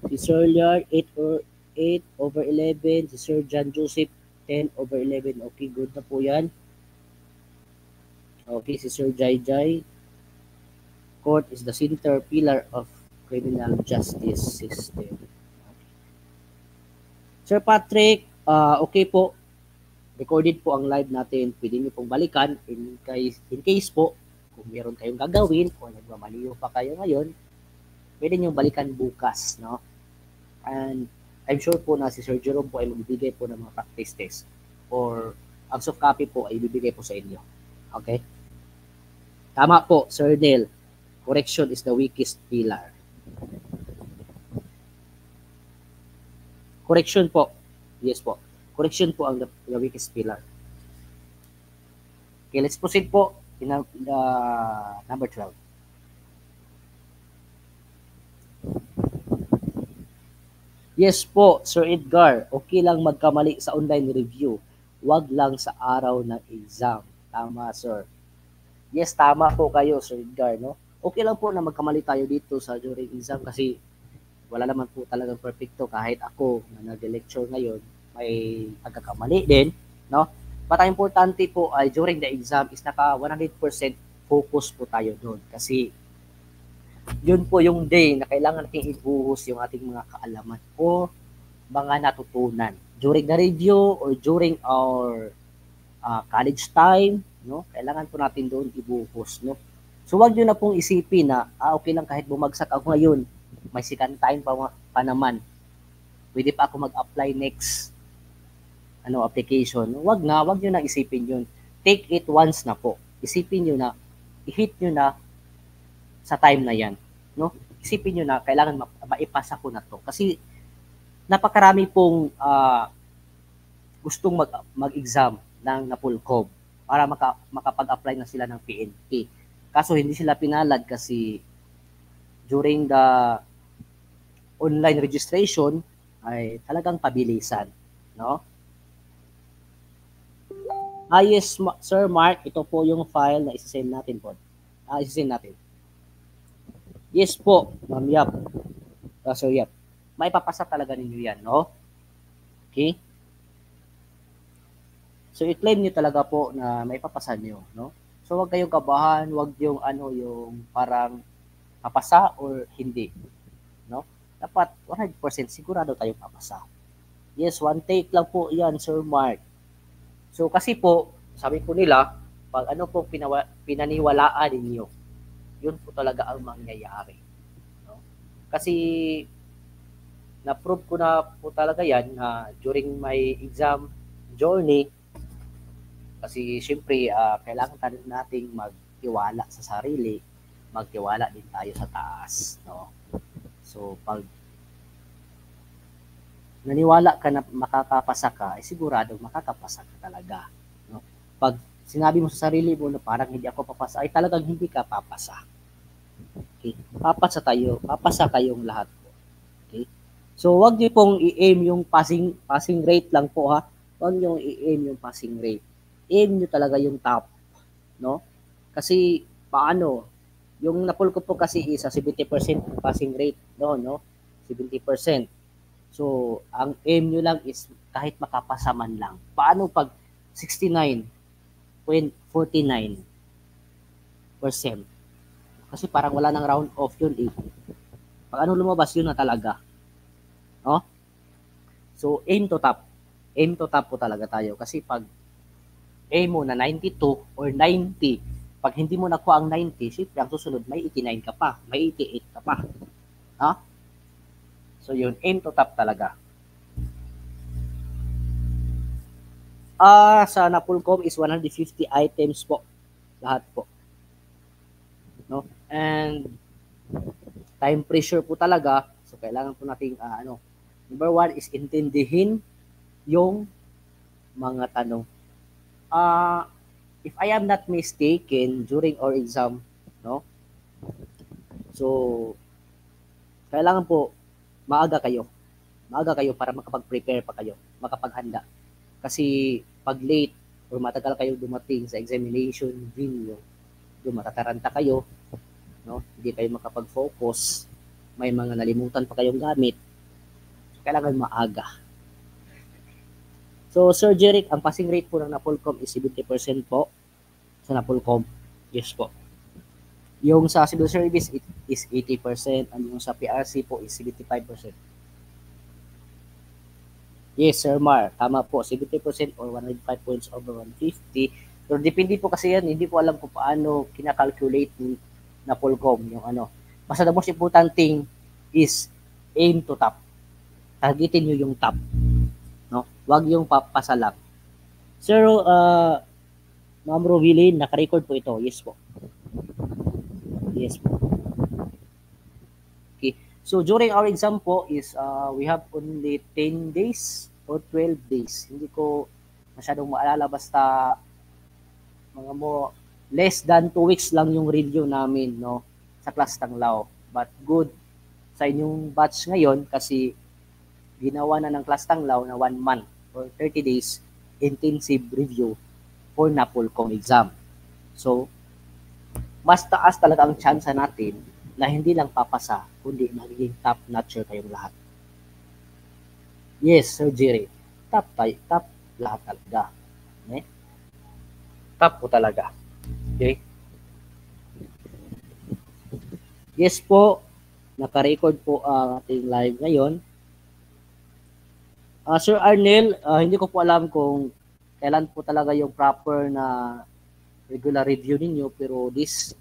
si Sir Liard, 8/11 si Sir John Joseph, 10/11. Okay, good na po yan. Okay, si Sir Jai. Court is the center pillar of criminal justice system. Okay. Sir Patrick, okay po. Recorded po ang live natin. Pwede niyo pong balikan in case po kung meron kayong gagawin o nagmamaliw pa kayo ngayon, pwede niyo balikan bukas, no? And I'm sure po na si Sir Jerome po ay magbibigay po ng mga practice test or ang soft copy po ay ibibigay po sa inyo. Okay? Tama po, Sir Neil. Correction is the weakest pillar. Correction po. Yes po. Correction po ang the weakest pillar. Okay, let's proceed po in the number 12. Yes po, Sir Edgar. Okay lang magkamali sa online review. Wag lang sa araw ng exam. Tama, sir. Yes, tama po kayo, Sir Edgar, no? Okay lang po na magkamali tayo dito sa during exam kasi wala naman po talagang perfecto. Kahit ako na nag-lecture ngayon, may pagkakamali din, no? But ang importante po ay during the exam is naka 100% focus po tayo doon kasi yun po yung day na kailangan natin ibuhos yung ating mga kaalaman o mga natutunan during the review or during our college time, no? Kailangan po natin doon ibuhos, no? So wag niyo na pong isipin na okay lang kahit bumagsak ako ngayon, may second time pa naman. Pwede pa ako mag-apply next application. Wag niyo na isipin 'yun. Take it once na po. Isipin niyo na i-hit niyo na sa time na 'yan, no? Isipin niyo na kailangan maipasa ko na 'to kasi napakarami pong gustong mag-exam ng Napolcom para makapag-apply na sila ng PNP. Kaso hindi sila pinalad kasi during the online registration ay talagang pabilisan, no? Yes, Sir Mark, ito po yung file na isasend natin po. Isasend natin. Yes po, Ma'am Yap. Sir Yap. Maipapasa talaga ninyo yan, no? Okay? So, i-claim nyo talaga po na maipapasa nyo, no? So, wag kayong kabahan, wag yung yung parang papasa or hindi, no? Dapat 100% sigurado tayong papasa. Yes, one take lang po yan, Sir Mark. So kasi po, sabi po nila, pag po pinaniwalaan ninyo, yun po talaga ang mangyayari. No? Kasi na-prove ko na po talaga yan during my exam journey kasi syempre kailangan nating magtiwala sa sarili, magtiwala din tayo sa taas. No? So pag naniwala ka na makakapasa ka, ay sigurado makakapasa ka talaga. No? Pag sinabi mo sa sarili mo na parang hindi ako papasa, ay talagang hindi ka papasa. Okay? Papasa kayong lahat po. Okay? So, wag niyo pong i-aim yung passing rate lang po ha. Wag niyo i-aim yung passing rate. Aim niyo talaga yung top. No? Kasi, paano? Yung Napolcom po kasi isa 70% passing rate. No? 70%. So, ang aim nyo lang is kahit makapasa man lang. Paano pag 69.49%? Kasi parang wala nang round off yun eh. Pag lumabas yun na talaga. No? So, aim to top. Aim to top po talaga tayo. Kasi pag aim mo na 92 or 90, Pag hindi mo nakuha ang 90, syempre ang susunod may 89 ka pa, may 88 ka pa. No? So yun, aim to top talaga. Sa Napolcom is 150 items po. Lahat po. No? And time pressure po talaga. So kailangan po nating number 1 is intindihin yung mga tanong. If I am not mistaken, during our exam, no? So, kailangan po maaga kayo. Maaga kayo para makapag-prepare pa kayo, makapaghanda. Kasi pag late or matagal kayo dumating sa examination venue, yung matataranta kayo, no? Hindi kayo makapag-focus, may mga nalimutan pa kayong gamit. Kailangan maaga. So, Sir Jeric, ang passing rate po ng Napolcom is 70% po sa Napolcom. Yes po. Yung sa civil service is 80% and yung sa PRC po is 75%. Yes, Sir Mar. Tama po. 70% or 105 points over 150. Pero depende po kasi yan. Hindi ko alam kung paano kinakalculate ni Napolcom yung Basta the most important thing is aim to top. Targetin nyo yung top. No? Wag yung papasa lang. Sir, Ma'am Rovilin, naka-record po ito. Yes po. Yes po. Okay. So, during our exam po is we have only 10 days or 12 days. Hindi ko masyadong maalala. Basta less than 2 weeks lang yung review namin, no, sa class Tanglaw. But good sa inyong batch ngayon kasi ginawa na ng class Tanglaw na 1 month or 30 days intensive review for Napolcom exam. So, mas taas talaga ang chance natin na hindi lang papasa, kundi magiging top-notcher kayong lahat. Yes, Sir Jerry. Top lahat talaga. Okay? Top po talaga. Okay? Yes po, naka-record po ang ating live ngayon. Sir Arnel, hindi ko po alam kung kailan po talaga yung proper na regular review ninyo, pero this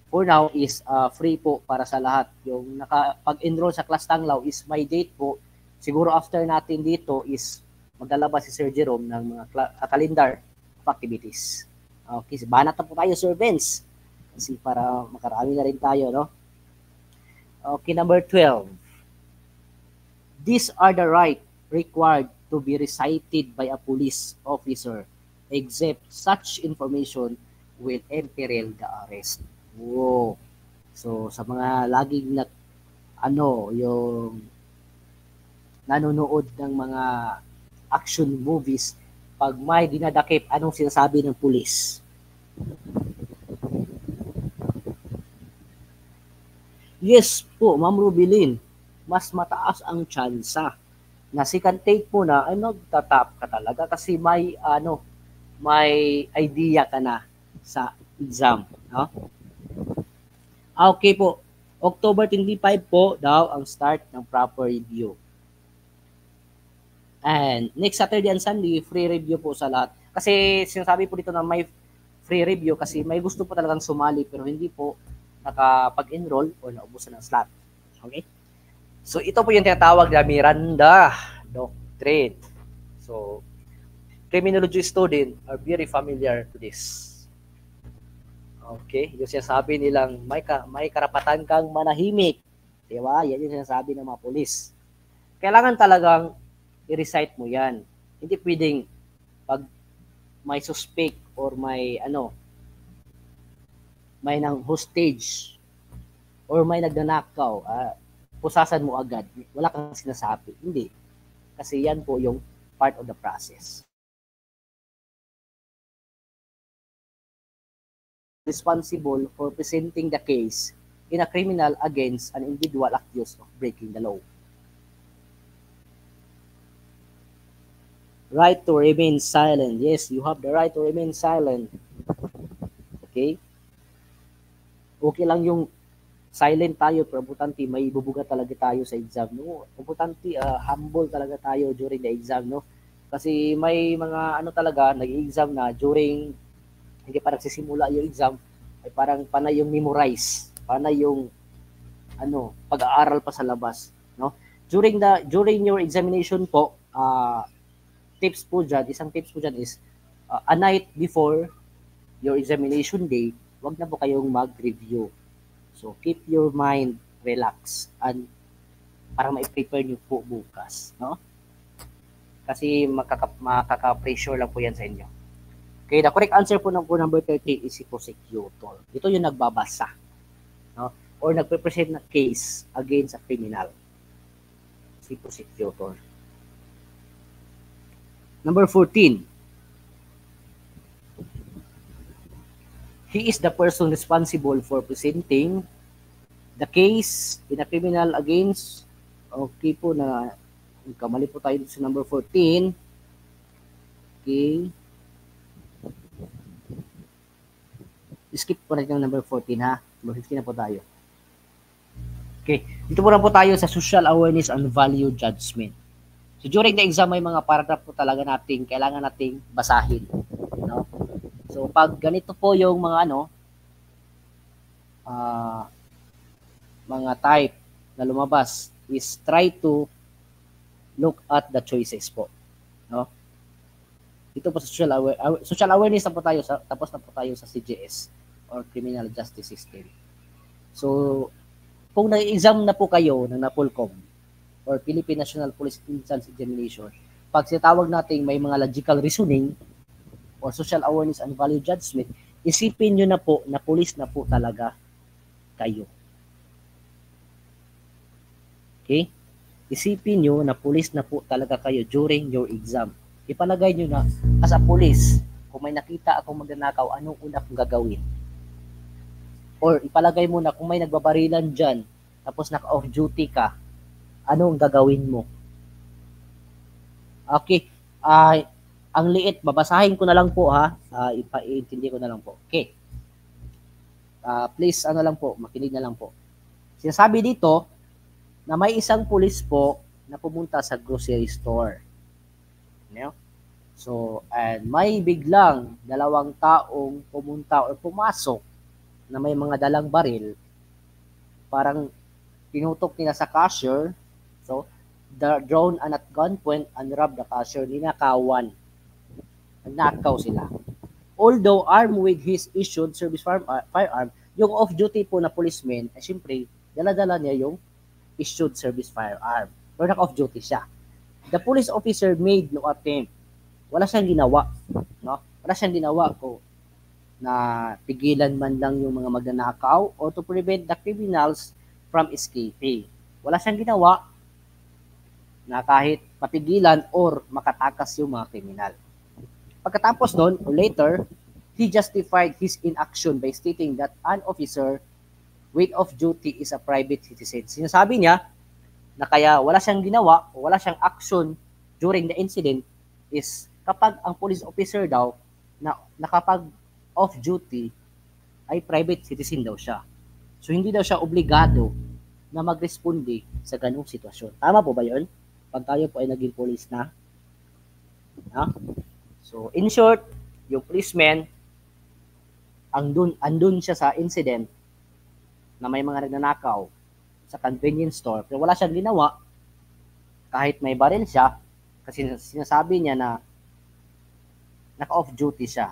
for now is free po para sa lahat. Yung nakapag-enroll sa class Tanglaw is my date po. Siguro after natin dito is maglalabas si Sir Jerome ng mga calendar of activities. Okay, banat na po tayo, Sir Vince. Kasi para makarami na rin tayo, no? Okay, number 12. These are the right required to be recited by a police officer, except such information will imperil the arrest. Wow. So, sa mga laging yung nanonood ng mga action movies, pag may dinadakip, anong sinasabi ng pulis? Yes po, Ma'am Rubilin, mas mataas ang tsansa na second take mo na ay magtatap ka talaga kasi may idea ka na sa exam, no? Okay po. October 25 po daw ang start ng proper review. And next Saturday and Sunday, free review po sa lahat. Kasi sinasabi po dito na may free review kasi may gusto po talagang sumali pero hindi po nakapag-enroll o naubusan ng slot. Okay? So, ito po yung tinatawag na Miranda Doctrine. So, criminology students are very familiar to this. Okay? Yung sinasabi nilang may karapatan kang manahimik. Diba? Yan yung sinasabi ng mga pulis. Kailangan talagang i-recite mo yan. Hindi pwedeng pag may suspect or may nang hostage or may nagnanakaw, pusasan mo agad. Wala kang sinasabi. Hindi. Kasi yan po yung part of the process. Responsible for presenting the case in a criminal against an individual accused of breaking the law. Right to remain silent. Yes, you have the right to remain silent. Okay? Okay lang yung silent tayo, pero importante may ibubuga talaga tayo sa exam, no? Importante humble talaga tayo during the exam, no? Kasi may mga talaga nag-exam na during hindi pa nagsisimula yung exam, ay parang panay yung memorize, panay yung pag-aaral pa sa labas, no? During your examination po, isang tips po diyan is a night before your examination day, wag na po kayong mag-review. So keep your mind relaxed and para ma-prepare niyo po bukas, no? Kasi makaka-pressure lang po yan sa inyo. Okay, the correct answer po number 30 is si prosecutor. Ito yung nagbabasa, no? Or nagpe-present na case against a criminal. Si prosecutor. Number 14. He is the person responsible for presenting the case in a criminal against. Okay po na kamali po tayo sa number 14. Okay. Skip po natin yung number 14 ha. Number 15 na po tayo. Okay. Dito po na po tayo sa social awareness and value judgment. So during the exam may mga paragraph po talaga kailangan nating basahin, no? So pag ganito po yung mga mga type na lumabas is try to look at the choices po, no? Dito po sa social awareness na po tayo tapos na po tayo sa CJS or Criminal Justice System. So kung nag-exam na po kayo ng NAPOLCOM or Philippine National Police Entrance Examination, pag sinatawag natin may mga logical reasoning or social awareness and value judgment, isipin nyo na po na police na po talaga kayo. Okay? Isipin nyo na police na po talaga kayo during your exam. Ipalagay nyo na, as a police, kung may nakita akong magnanakaw, anong una kong gagawin? Or ipalagay mo na kung may nagbabarilan dyan, tapos naka-off duty ka, anong gagawin mo? Okay. Ang liit, babasahin ko na lang po ha. Ipaintindi ko na lang po. Okay. Please, lang po, makinig na lang po. Sinasabi dito na may isang pulis po na pumunta sa grocery store. No? So, and may biglang dalawang taong pumunta o pumasok na may mga dalang baril. Parang tinutok nila sa cashier. So, drawn and at gunpoint and robbed the cashier. Ninakawan. Nagnakaw sila. Although armed with his issued service firearm, yung off-duty po na policeman, siyempre, dala-dala niya yung issued service firearm. Pero naka-off-duty siya. The police officer made no attempt. Wala siyang ginawa. No? Wala siyang ginawa ko na pigilan man lang yung mga magnanakaw or to prevent the criminals from escaping. Wala siyang ginawa na kahit papigilan or makatakas yung mga kriminal. Pagkatapos doon, or later, he justified his inaction by stating that an officer with off-duty is a private citizen. Sinasabi niya na kaya wala siyang ginawa o wala siyang action during the incident is kapag ang police officer daw na nakapag off-duty ay private citizen daw siya. So hindi daw siya obligado na magresponde sa ganung sitwasyon. Tama po ba yun? Pag tayo po ay naging police na? Ha? So, in short, yung policeman, andun siya sa incident na may mga nagnanakaw sa convenience store. Pero wala siyang ginawa kahit may baril siya kasi sinasabi niya na naka-off duty siya.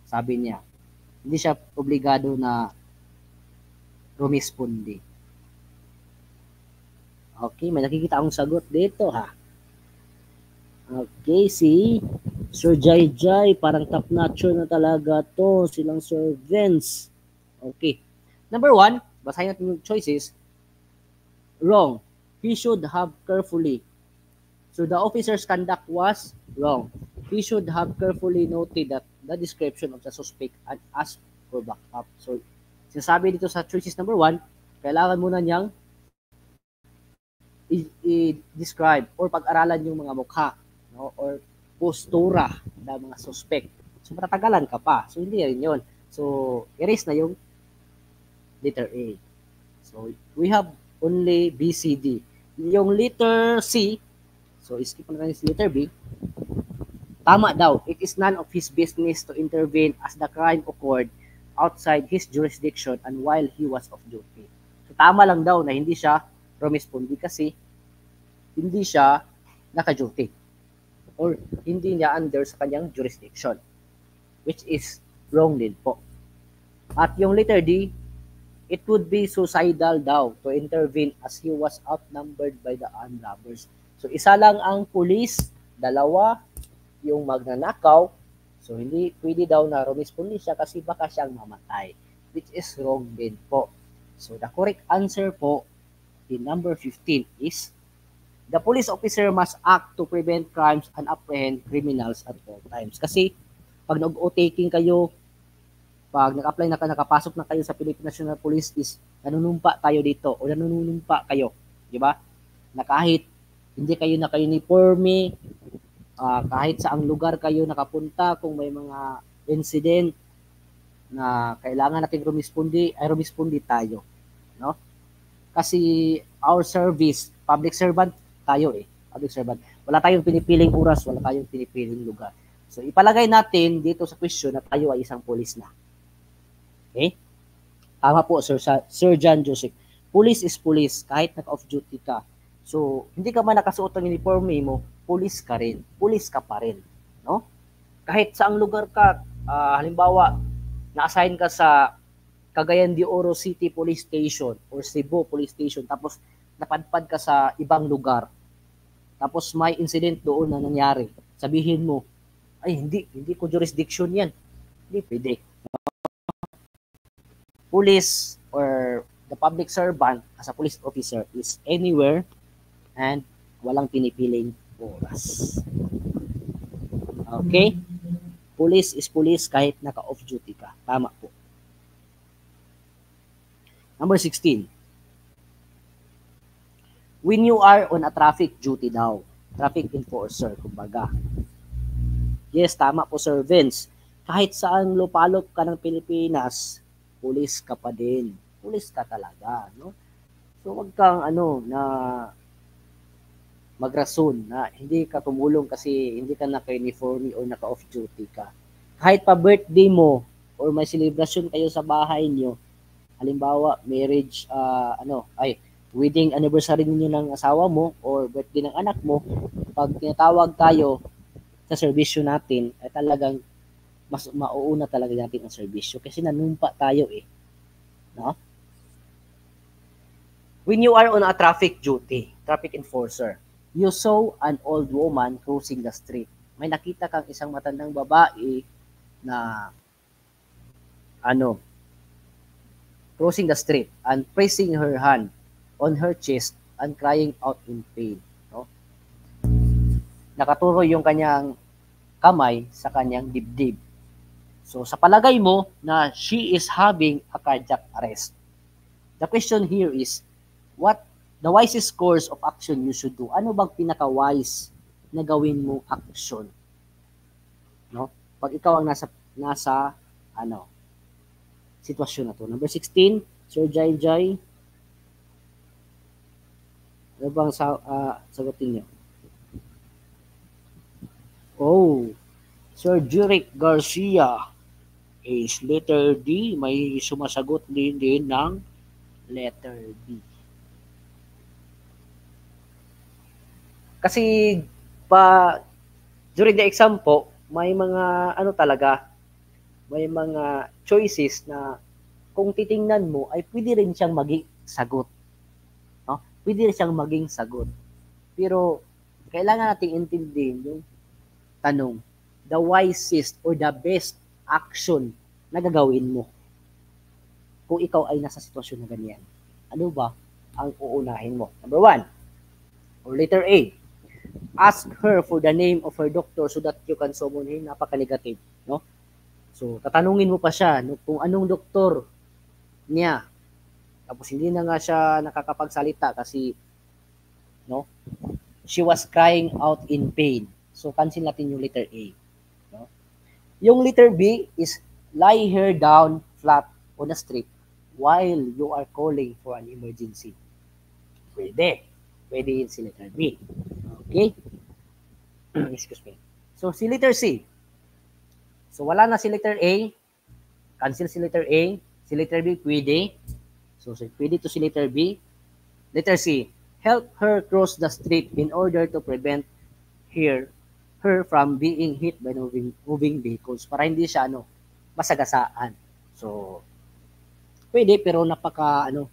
Sabi niya, hindi siya obligado na rumisponde. Okay, may nakikita akong sagot dito ha. Okay, si Sir Jai Jai, parang top-notcher na talaga to, silang Sir Vince. Okay. Number 1, basahin natin yung choices. Wrong. He should have carefully. So the officer's conduct was wrong. He should have carefully noted that the description of the suspect and asked for backup. So, sinasabi dito sa choices number 1, kailangan muna niyang i-describe or pag-aralan yung mga mukha, no? Or postura ng mga suspect. So, matatagalan ka pa. So, hindi rin yun. So, erase na yung letter A. So, we have only B, C, D. Yung letter C, so, skip na lang yung letter B. Tama daw, it is none of his business to intervene as the crime occurred outside his jurisdiction and while he was off duty. So, tama lang daw na hindi siya rumispondi kasi hindi siya naka-duty or hindi niya under sa kanyang jurisdiction, which is wrong din po. At yung letter D, it would be suicidal daw to intervene as he was outnumbered by the armed robbers. So isa lang ang pulis, dalawa yung magnanakaw, so hindi pwede daw na rumispondi siya kasi baka siyang mamatay, which is wrong din po. So the correct answer po in number 15 is the police officer must act to prevent crimes and apprehend criminals at all times. Kasi pag nag-o-taking kayo, pag nag-apply na nakapasok na kayo sa Philippine National Police is nanunumpa tayo dito o nanunumpa kayo, di ba? Na kahit hindi kayo naka-uniforme, kahit saang lugar kayo nakapunta, kung may mga incident na kailangan nating rumispondi tayo, no? Kasi our service, public servant tayo public servant. Wala tayong pinipiling oras, wala tayong pinipiling lugar. So ipalagay natin dito sa question na tayo ay isang pulis na. Okay? Tama po, Sir John Joseph. Police is police kahit naka-off duty ka. So, hindi ka man nakasuot ng uniforme mo, police ka rin. Police ka pa rin. No? Kahit saang lugar ka, halimbawa, na-assign ka sa Cagayan de Oro City Police Station or Cebu Police Station, tapos napadpad ka sa ibang lugar. Tapos may incident doon na nangyari. Sabihin mo, ay hindi ko jurisdiction yan. Hindi pwede. Police or the public servant as a police officer is anywhere and walang pinipiling oras. Okay? Police is police kahit naka-off duty ka. Tama po. Number 16. When you are on a traffic duty daw, traffic enforcer, kumbaga. Yes, tama po, Sir Vince. Kahit saan lupalop ka ng Pilipinas, pulis ka pa din. Pulis ka talaga, no? So wag kang na magrason na hindi ka tumulong kasi hindi ka naka-uniforme or naka-off duty ka. Kahit pa birthday mo or may celebration kayo sa bahay niyo, halimbawa marriage wedding anniversary niyo ng asawa mo or birthday ng anak mo, pag tinatawag tayo sa serbisyo natin ay talagang mas mauuna talaga natin ang serbisyo kasi nanumpa tayo no? When you are on a traffic duty, traffic enforcer, you saw an old woman crossing the street. May nakita kang isang matandang babae na crossing the street and pressing her hand on her chest and crying out in pain, no? Nakaturo yung kanyang kamay sa kanyang dibdib. So, sa palagay mo na she is having a cardiac arrest. The question here is, what the wisest course of action you should do? Ano bang pinaka-wise na gawin mong action? No? Pag ikaw ang nasa sitwasyon na to. Number 16, Sir Jai. Ano bang sagutin niyo? Oh, Sir Jeric Garcia is letter D. May sumasagot din ng letter D. Kasi during the exam po, may mga may mga choices na kung titingnan mo ay pwede rin siyang maging sagot. No? Pwede rin siyang maging sagot. Pero kailangan nating intindihin yung tanong, the wisest or the best action na gagawin mo kung ikaw ay nasa sitwasyon na ganyan. Ano ba ang uunahin mo? Number 1, or letter A, ask her for the name of her doctor so that you can summon him. Napaka-negative, no? So, tatanungin mo pa siya kung anong doktor niya. Tapos hindi na nga siya nakakapagsalita kasi she was crying out in pain. So, cancel natin yung letter A. No? Yung letter B is lie her down flat on the street while you are calling for an emergency. Pwede. Pwede yun si letter B. Okay? Excuse me. So, si letter C. So, wala na si letter A. Cancel si letter A. Si letter B, pwede. So, pwede to si letter B. Letter C. Help her cross the street in order to prevent her from being hit by moving vehicles para hindi siya masagasaan. So, pwede pero napakalayo.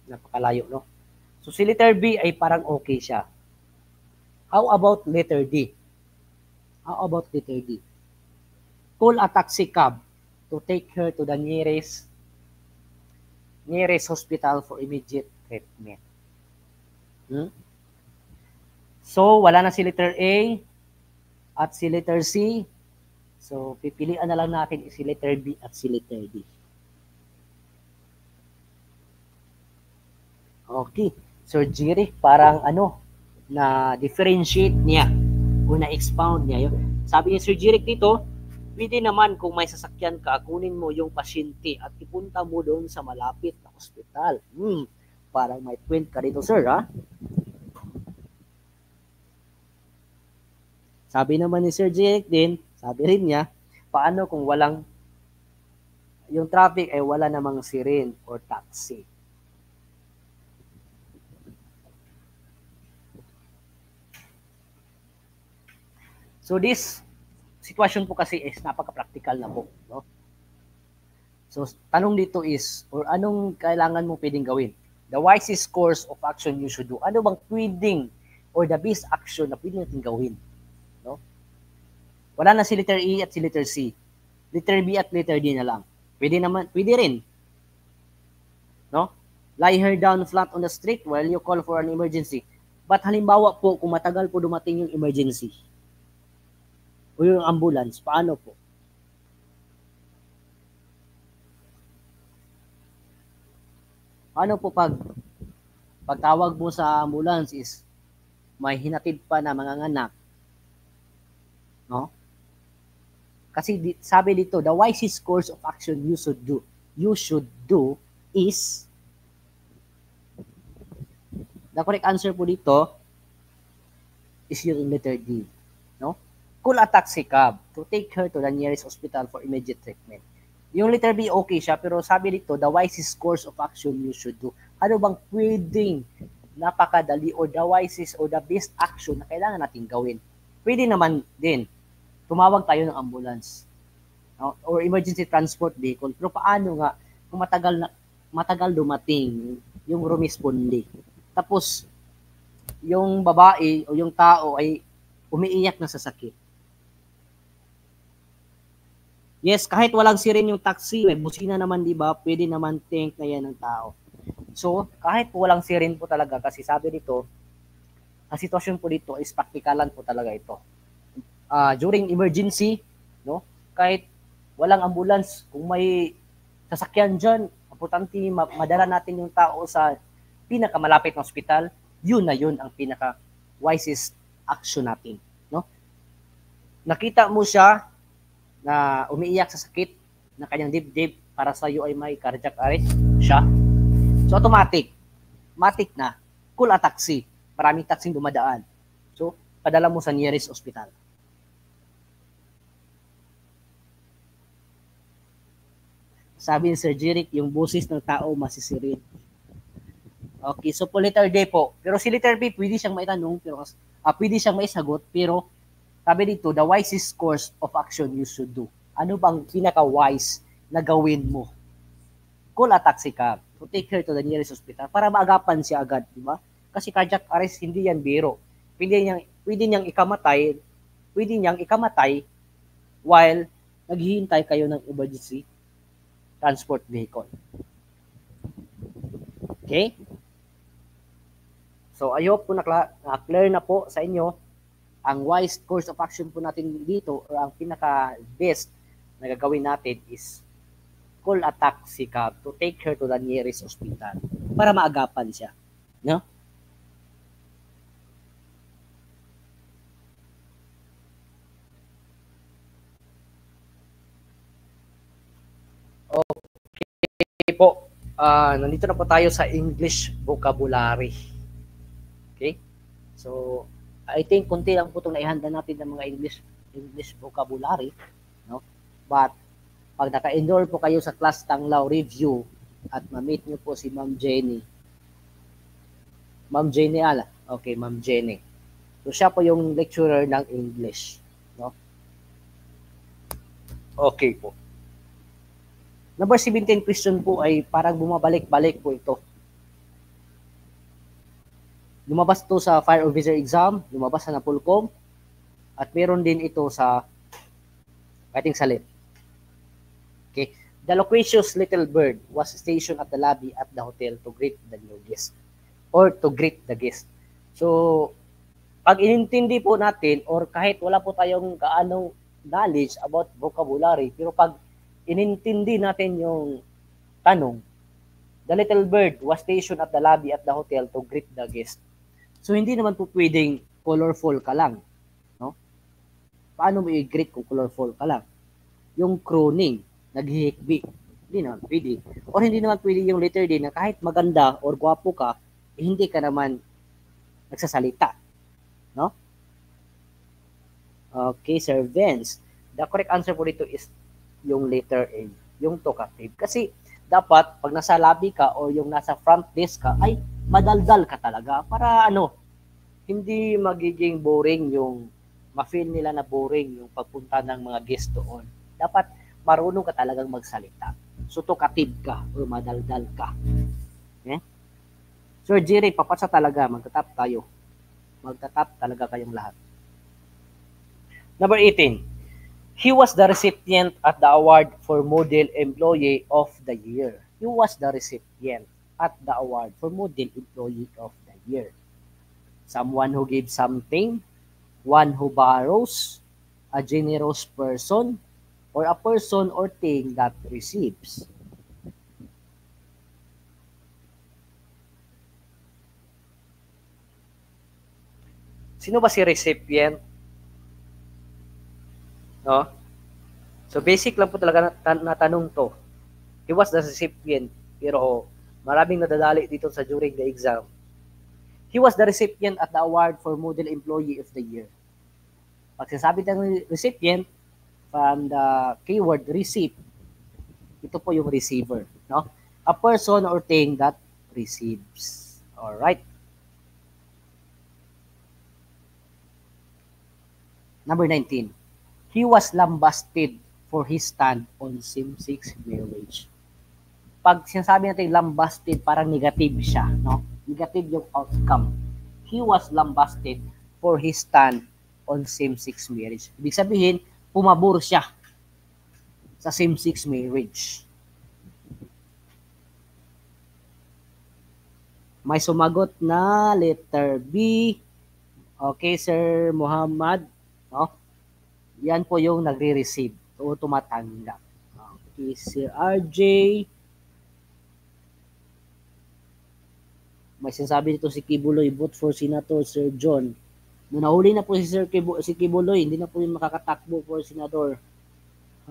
Napakalayo, no? So, si letter B ay parang okay siya. How about letter D? How about letter D? Call a taxi cab to take her to the nearest hospital for immediate treatment. So, wala na si letter A at si letter C. So, pipilian na lang natin si letter B at si letter D. Okay. Sir Jiri, parang na-differentiate niya o na-expound niya yun. Sabi ni Sir Jiri dito, pwede naman kung may sasakyan ka, kunin mo yung pasyente at ipunta mo doon sa malapit na ospital. Parang may point ka dito, sir, ha? Sabi naman ni Sir Jiri din, sabi rin niya, paano kung yung traffic ay wala namang siren or taxi? So this situation po kasi is napaka-practical na po, no? So tanong dito is, or anong kailangan mo pwedeng gawin? The wisest course of action you should do. Ano bang pwedeng or the best action na pwedeng natin gawin? No? Wala na si letter E at si letter C. Letter B at letter D na lang. Pwede rin. No? Lie her down flat on the street while you call for an emergency. But halimbawa po, kung matagal po dumating yung emergency, o yung ambulance, paano po? Paano po pagtawag mo sa ambulance is may hinatid pa na manganganak? No? Kasi sabi dito, the wisest course of action you should do is, the correct answer po dito is yung letter D. No? Call a taxi cab to take her to the nearest hospital for immediate treatment. Yung letter B, okay siya, pero sabi dito, the wisest course of action you should do. Ano bang pwedeng napakadali or the wisest or the best action na kailangan natin gawin? Pwede naman din, tumawag tayo ng ambulance, no? Or emergency transport vehicle. Pero paano nga kung matagal dumating yung rumisponde? Tapos, yung babae o yung tao ay umiiyak na sa sakit. Yes, kahit walang siren yung taxi, may busina naman, di ba? Pwede naman think na yan ng tao. So, kahit po walang siren po talaga, kasi sabi dito, ang sitwasyon po dito is praktikalan po talaga ito. During emergency, no? Kahit walang ambulance, kung may sasakyan dyan, importante madala natin yung tao sa pinakamalapit na ospital, yun na yun ang pinaka-wisest action natin. No? Nakita mo siya na umiiyak sa sakit na kanyang dibdib para sa iyo ay may cardiac arrest siya. So automatic na, call a taxi. Maraming taxing dumadaan. So, padala mo sa nearest hospital. Sabi ni Sir Jeric, yung boses ng tao masisirin. Okay, so po letter D po. Pero si letter B, pwede siyang maitanong, pero pwede siyang maisagot, pero sabi dito, the wisest course of action you should do. Ano bang pinaka-wise na gawin mo? Call a taxi cab to take her to the nearest hospital para maagapan siya agad, di ba? Kasi cardiac arrest, hindi yan biro. Pwede niyang ikamatay while naghihintay kayo ng emergency transport vehicle. Okay? So, I hope po na-clear na po sa inyo ang wise course of action po natin dito, or ang pinaka-best na gagawin natin is call a taxi cab to take her to the nearest hospital para maagapan siya. No? Okay po. Nandito na po tayo sa English vocabulary. Okay? So, I think konti lang po itong naihanda natin ng mga English vocabulary, no? But pag naka-enroll po kayo sa class Tanglaw Review at ma-meet nyo po si Ma'am Jenny. Ma'am Jenny ala. Okay, Ma'am Jenny. So siya po yung lecturer ng English, no? Okay po. Number 17 question po ay parang bumabalik-balik po ito. Lumabas to sa fire officer exam, lumabas sa Napolcom, at meron din ito sa Fighting Salit. Okay. The loquacious little bird was stationed at the lobby at the hotel to greet the new guest or to greet the guest. So, pag inintindi po natin or kahit wala po tayong kaanong knowledge about vocabulary, pero pag inintindi natin yung tanong, the little bird was stationed at the lobby at the hotel to greet the guest. So, hindi naman po pwedeng colorful ka lang. No? Paano mo i-greet kung colorful ka lang? Yung crooning, naghihikbi, hindi naman pwede. Or hindi naman pwede yung letter D na kahit maganda or gwapo ka, hindi ka naman nagsasalita. No? Okay, Sir Vince. The correct answer po dito is yung letter A, yung talkative. Kasi dapat pag nasa lobby ka o yung nasa front desk ka, ay madaldal ka talaga para hindi magiging boring yung ma-feel nila na boring yung pagpunta ng mga guest doon. Dapat marunong ka talagang magsalita. So talkative ka o madaldal ka. Okay? Sir Jerry, papasa talaga, magtatap tayo. Magtatap talaga kayong lahat. Number 18. He was the recipient at the award for Model Employee of the Year. He was the recipient at the award for Model Employee of the Year. Someone who gives something, one who borrows, a generous person, or a person or thing that receives. Sino ba si recipient? No? So basic lang po talaga na tanong to. He was the recipient, pero maraming nadadali dito sa during the exam. He was the recipient at the award for Model Employee of the Year. Pag sinasabi ng recipient, from the keyword receive, ito po yung receiver. No? A person or thing that receives. Alright. Number 19. He was lambasted for his stand on same-sex marriage. Pag sinasabi natin lambasted, parang negative siya, no? Negative yung outcome. He was lambasted for his stand on same-sex marriage. Ibig sabihin, pumabor siya sa same-sex marriage. May sumagot na letter B. Okay, Sir Muhammad, no? Yan po yung nagre-receive o tumatanggap. Okay, Sir RJ. May sinasabi dito si Kibuloy, vote for Senator Sir John. Nung nahuli na po si Kibuloy, hindi na po yung makakatakbo for Senador.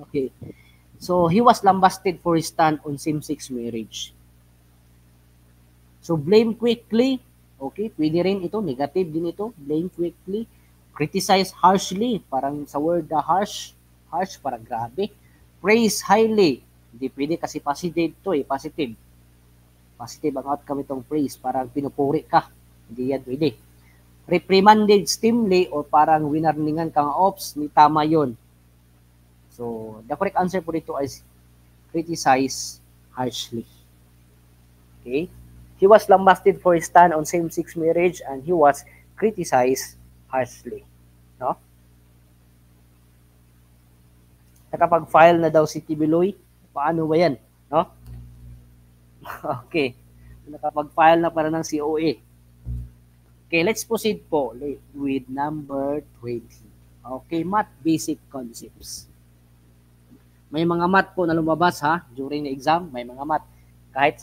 Okay. So, he was lambasted for his stand on same-sex marriage. So, blame quickly. Okay, pwede rin ito. Negative din ito. Blame quickly. Criticize harshly, parang sa word na harsh, parang grabe. Praise highly, hindi pwede kasi positive to positive. Positive ang outcome itong praise, parang pinupuri ka, hindi yan pwede. Reprimanded stimly, or parang winarningan kang ops, ni tama yon. So, the correct answer po dito is criticize harshly. Okay? He was lambasted for his stand on same-sex marriage and he was criticized harshly. No? Nakapag-file na daw si Kibuloy. Paano ba yan? No? Okay. Nakapag-file na para ng COA. Okay, let's proceed po with number 20. Okay, math basic concepts. May mga math po na lumabas during the exam. May mga math. Kahit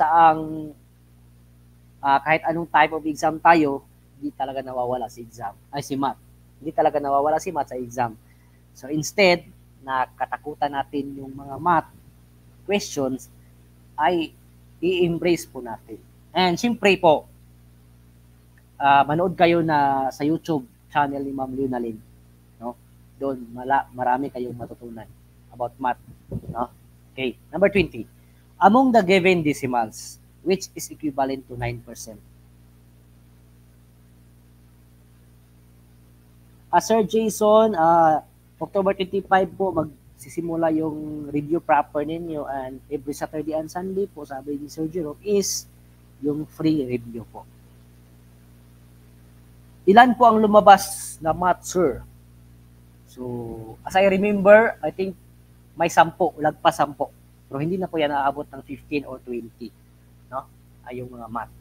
anong type of exam tayo, hindi talaga nawawala si math. Hindi talaga nawawala si math sa exam. So instead, nakatakutan natin yung mga math questions, ay i-embrace po natin. And siyempre po, manood kayo na sa YouTube channel ni Ma'am Lunalyn, no? Doon marami kayong matutunan about math, no? Okay, number 20. Among the given decimals, which is equivalent to 9%? Sir Jason, October 25 po magsisimula yung review proper ninyo, and every Saturday and Sunday po, sabi ni Sir Jerome, is yung free review po. Ilan po ang lumabas na math, sir? So, as I remember, I think may 10, lagpas 10. Pero hindi na po yan naaabot ng 15 or 20. No? Ay yung mga math.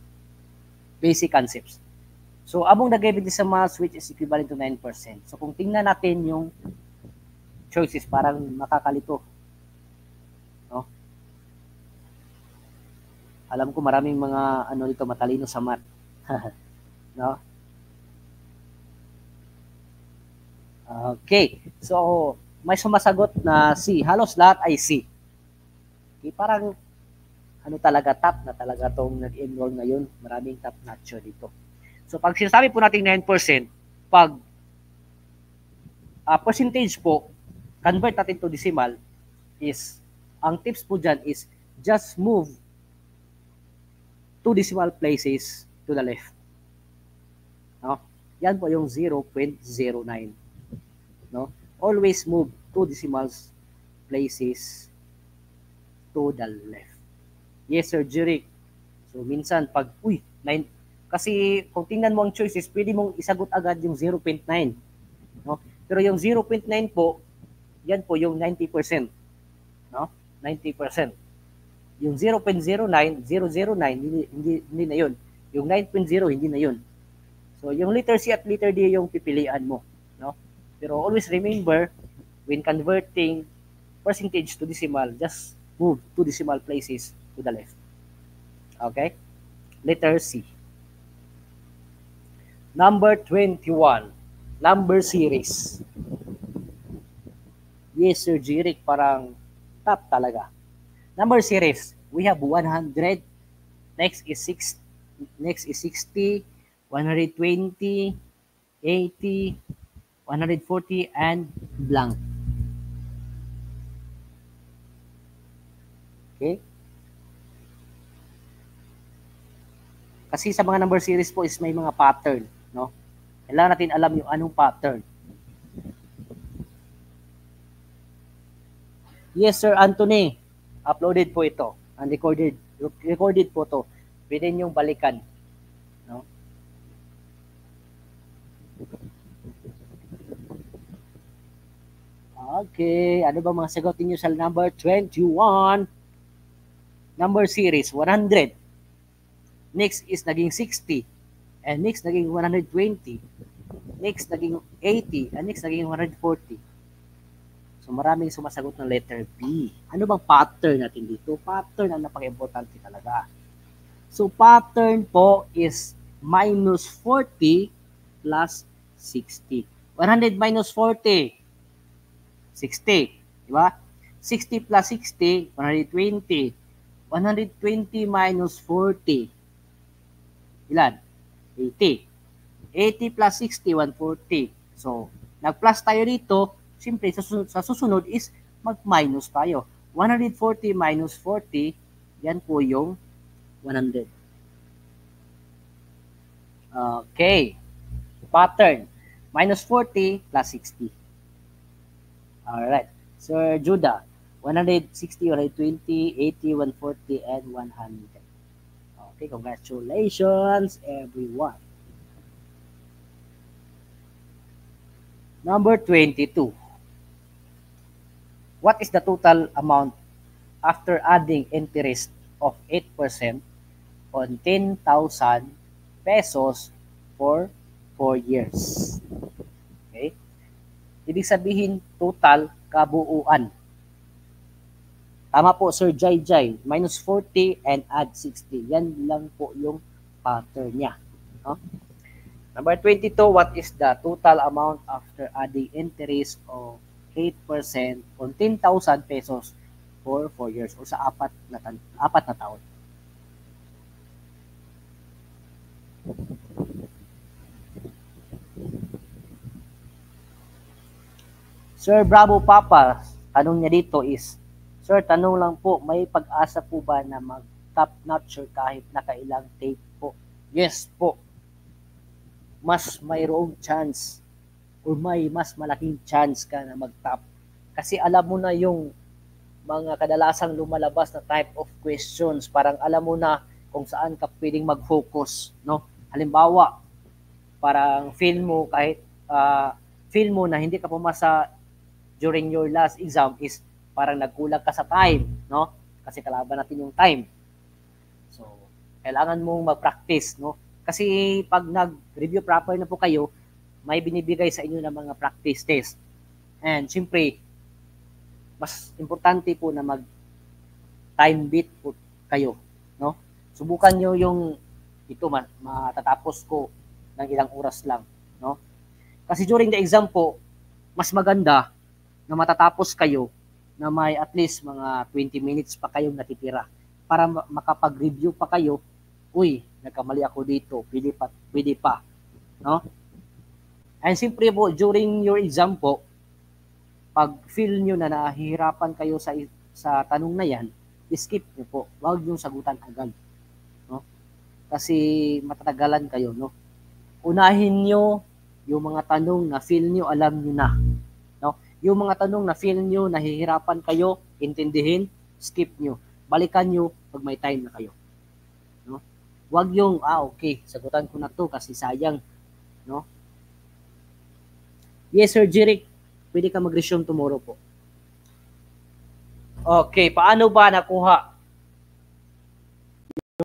Basic concepts. So, among the given decimals, which is equivalent to 9%. So, kung tingnan natin yung choices, parang makakalito. No? Alam ko maraming mga dito matalino sa math. No? Okay. So, may sumasagot na C. Halos lahat ay C. Okay, parang talaga top na talaga tong nag-enroll ngayon. Maraming top notch dito. So, pag sinasabi po natin 9%, pag percentage po, convert natin to decimal, is, ang tips po dyan is, just move 2 decimal places to the left. No? Yan po yung 0.09. No? Always move 2 decimals places to the left. Yes, Sir Jeric. So, minsan, pag, 9, kasi kung tingnan mo ang choices, pwede mong isagot agad yung 0.9. No? Pero yung 0.9 po, yan po yung 90%. No? 90%. Yung 0.09, 009, hindi na yun. Yung 9.0, hindi na yun. So, yung letter C at letter D yung pipilian mo. No? Pero always remember, when converting percentage to decimal, just move 2 decimal places to the left. Okay? Letter C. Number 21. Number series. Yes, Sir Jeric, parang top talaga. Number series, we have 100. Next is 60, 120, 80, 140, and blank. Okay? Kasi sa mga number series po is may mga pattern, no? Kailangan natin alam yung anong pattern. Yes, Sir Anthony. Uploaded po ito. Recorded po to. Pwede niyong balikan. No? Okay. Ano ba mga sagot niyo sa number 21? Number series, 100. Next is naging 60. And next naging 120. Next naging 80. And next naging 140. So maraming sumasagot ng letter B. Ano bang pattern natin dito? Pattern ang napaka-importante talaga. So pattern po is minus 40 plus 60. 100 minus 40. 60. Diba? 60 plus 60, 120. 120 minus 40. Ilan? 80. 80 plus 60, 140. So, nag-plus tayo dito. Siyempre, sa susunod is mag-minus tayo. 140 minus 40, yan po yung 100. Okay. Pattern. Minus 40 plus 60. Alright. Sir Judah, 160, 120, 80, 140, and 100. Okay, congratulations, everyone. Number 22. What is the total amount after adding interest of 8% on 10,000 pesos for 4 years? Okay? Ibig sabihin, total kabuuan. Tama po, Sir Jai Jai. Minus 40 and add 60. Yan lang po yung pattern niya. No? Number 22, what is the total amount after adding interest of 8% on 10,000 pesos for 4 years o sa apat na taon? Sir Bravo Papa, tanong niya dito is, Sir, tanong lang po, may pag-asa po ba na mag-top notcher kahit nakailang tape po? Yes po. Mas mayroong chance or may mas malaking chance ka na mag-top. Kasi alam mo na yung mga kadalasang lumalabas na type of questions. Parang alam mo na kung saan ka pwedeng mag-focus. No? Halimbawa, parang feel mo na hindi ka pumasa during your last exam is parang nagkulang ka sa time, no? Kasi kalaban natin yung time. So, kailangan mong mag-practice, no? Kasi pag nag-review proper na po kayo, may binibigay sa inyo ng mga practice test. And siyempre, mas importante po na mag-time beat po kayo, no? Subukan nyo yung ito matatapos ko ng ilang oras lang, no? Kasi during the exam po, mas maganda na matatapos kayo na may at least mga 20 minutes pa kayong natitira para makapag-review pa kayo. Uy, nagkamali ako dito, pwede pa, no? And siyempre po, during your exam po, pag feel nyo na nahihirapan kayo sa tanong na yan, skip nyo po. Huwag yung sagutan agad, no? Kasi matatagalan kayo, no? Unahin nyo yung mga tanong na feel nyo alam nyo na, no? Yung mga tanong na feel nyo nahihirapan kayo intindihin, skip nyo. Balikan nyo pag may time na kayo, no? Huwag yung okay, sagutan ko na to kasi sayang, no? Yes, Sir Jeric, pwede ka mag-resume tomorrow po. Okay, paano ba nakuha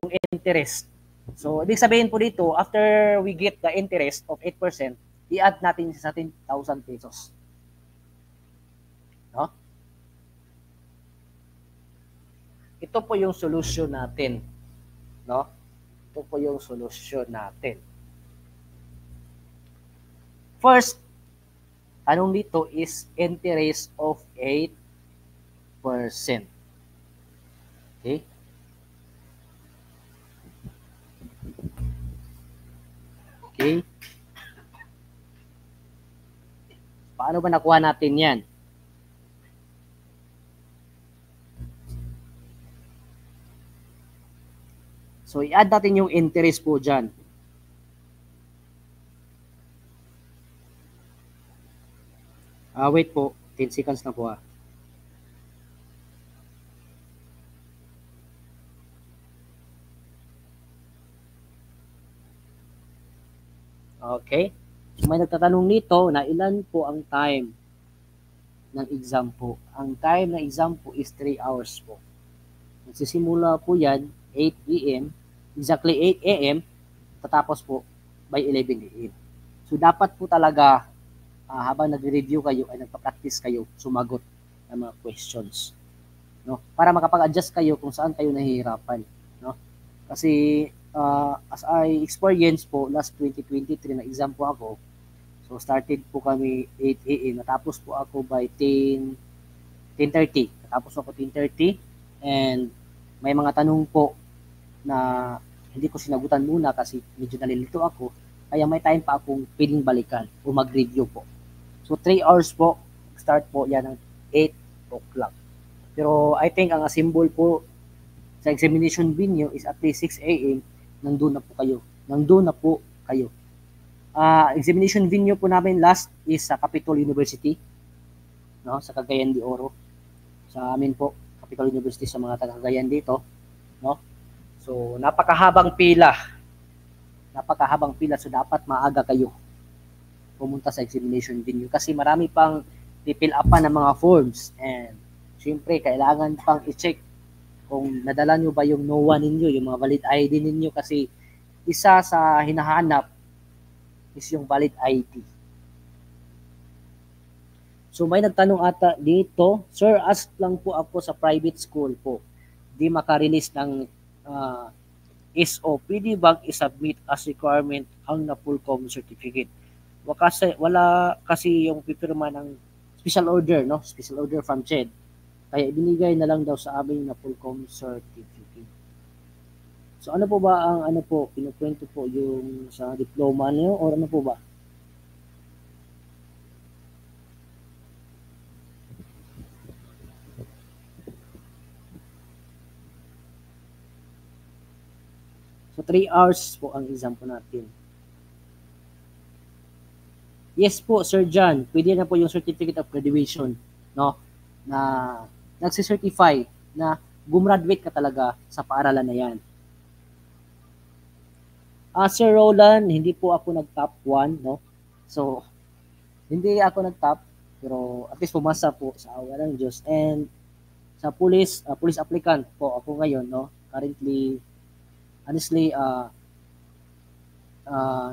yung interest? So, ibig sabihin po dito, after we get the interest of 8%, i-add natin sa 10,000 pesos. No? Ito po yung solution natin. No? Ito po yung solution natin. First, anong dito is interest of 8%. Okay? Okay? Paano ba nakuha natin yan? So, i-add natin yung interest po dyan. Wait po, 10 seconds na po . Okay? So, may nagtatanong nito na ilan po ang time ng exam po. Ang time ng exam po is 3 hours po. Nagsisimula po yan 8 a.m. Exactly 8 a.m. Tatapos po by 11 a.m. So, dapat po talaga habang nag-review kayo ay nagpa-practice kayo sumagot ng mga questions, no? Para makapag-adjust kayo kung saan kayo nahihirapan, no? Kasi as I experience po last 2023 na exam po ako. So started po kami 8 a.m. Natapos po ako by 10:30. Natapos ako 10:30 and may mga tanong po na hindi ko sinagutan muna kasi medyo nalilito ako. Kaya may time pa akong pwedeng balikan o mag-review po. So 3 hours po, start po yan ng 8 o'clock. Pero I think ang symbol po sa examination venue is at least 6 a.m. Nandun na po kayo. Examination venue po namin last is sa Capitol University, no, sa Cagayan de Oro. Sa amin po, Capitol University sa mga taga-Cagayan dito, no. So napakahabang pila. So dapat maaga kayo pumunta sa examination venue kasi marami pang i-fill upan ng mga forms and syempre kailangan pang i-check kung nadala nyo ba yung NOA ninyo, yung mga valid ID ninyo kasi isa sa hinahanap is yung valid ID. So may nagtanong ata dito, Sir, ask lang po ako sa private school po. Di maka-release ng SO. Pwede bang isubmit as requirement ang NAPOLCOM certificate? Wala kasi yung pipirma ng special order, no? Special order from CHED. Kaya ibinigay na lang daw sa amin na NAPOLCOM certificate. So ano po ba ang kinukwento po yung sa diploma niyo or ano po ba? 3 hours po ang exam po natin. Yes po, Sir John, pwede na po yung certificate of graduation, no? Na nagsi-certify na gumraduate ka talaga sa paaralan na yan. Sir Roland, hindi po ako nag-top 1, no? So, hindi ako nag-top, pero at least pumasa po sa awa ng Diyos. And sa police applicant po ako ngayon, no? Currently, honestly,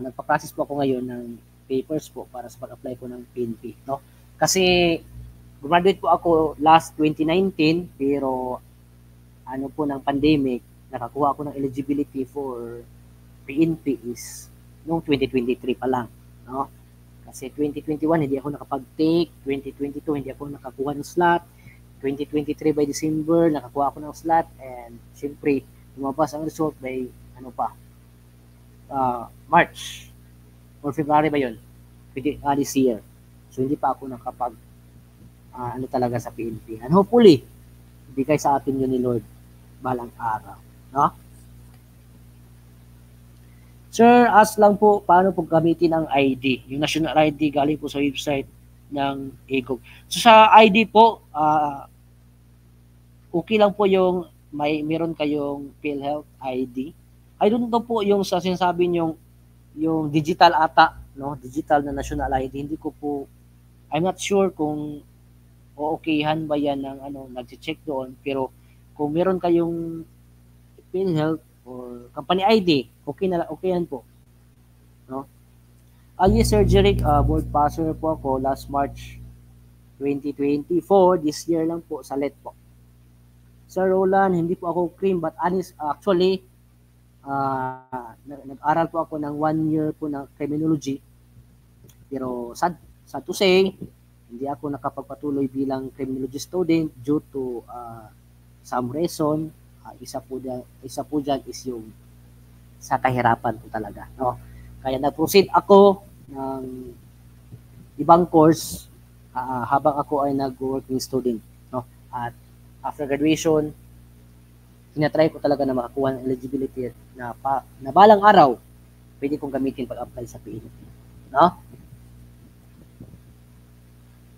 nagpa-process po ako ngayon ng papers po para sa pag-apply ko ng PNP, no? Kasi graduate po ako last 2019, pero ano po ng pandemic, nakakuha ako ng eligibility for PNP is noong 2023 pa lang, no? Kasi 2021 hindi ako nakapag-take, 2022 hindi ako nakakuha ng slot, 2023 by December nakakuha ako ng slot, and siyempre lumabas ang result by March or February ba yun? This year. So hindi pa ako nakapag talaga sa PNP. And hopefully, bigay sa atin yun ni Lord balang araw. No? Sir, ask lang po, paano po gamitin ang ID? Yung national ID galing po sa website ng EGOV. So sa ID po, okay lang po yung meron kayong PhilHealth ID. I don't know po yung sa sinasabi yung digital ata, no? Digital na national ID. Hindi ko po, I'm not sure kung okayhan ba yan ng nag-check doon, pero kung meron kayong PhilHealth or company ID, okay yan po. No? Yes, Sir Jeric, board passer po ako last March 2024, this year lang po sa LET po. Sir Roland, hindi po ako cream, but actually, nag-aral po ako ng 1 year po ng criminology, pero sad to say, hindi ako nakapagpatuloy bilang criminology student due to some reason. Isa po dyan is yung sa kahirapan po talaga, no? Kaya nag-proceed ako ng ibang course habang ako ay nag-working student, no? At after graduation, tinatry ko talaga na makakuha ng eligibility na balang araw pwede kong gamitin pag-apply sa PNP, no?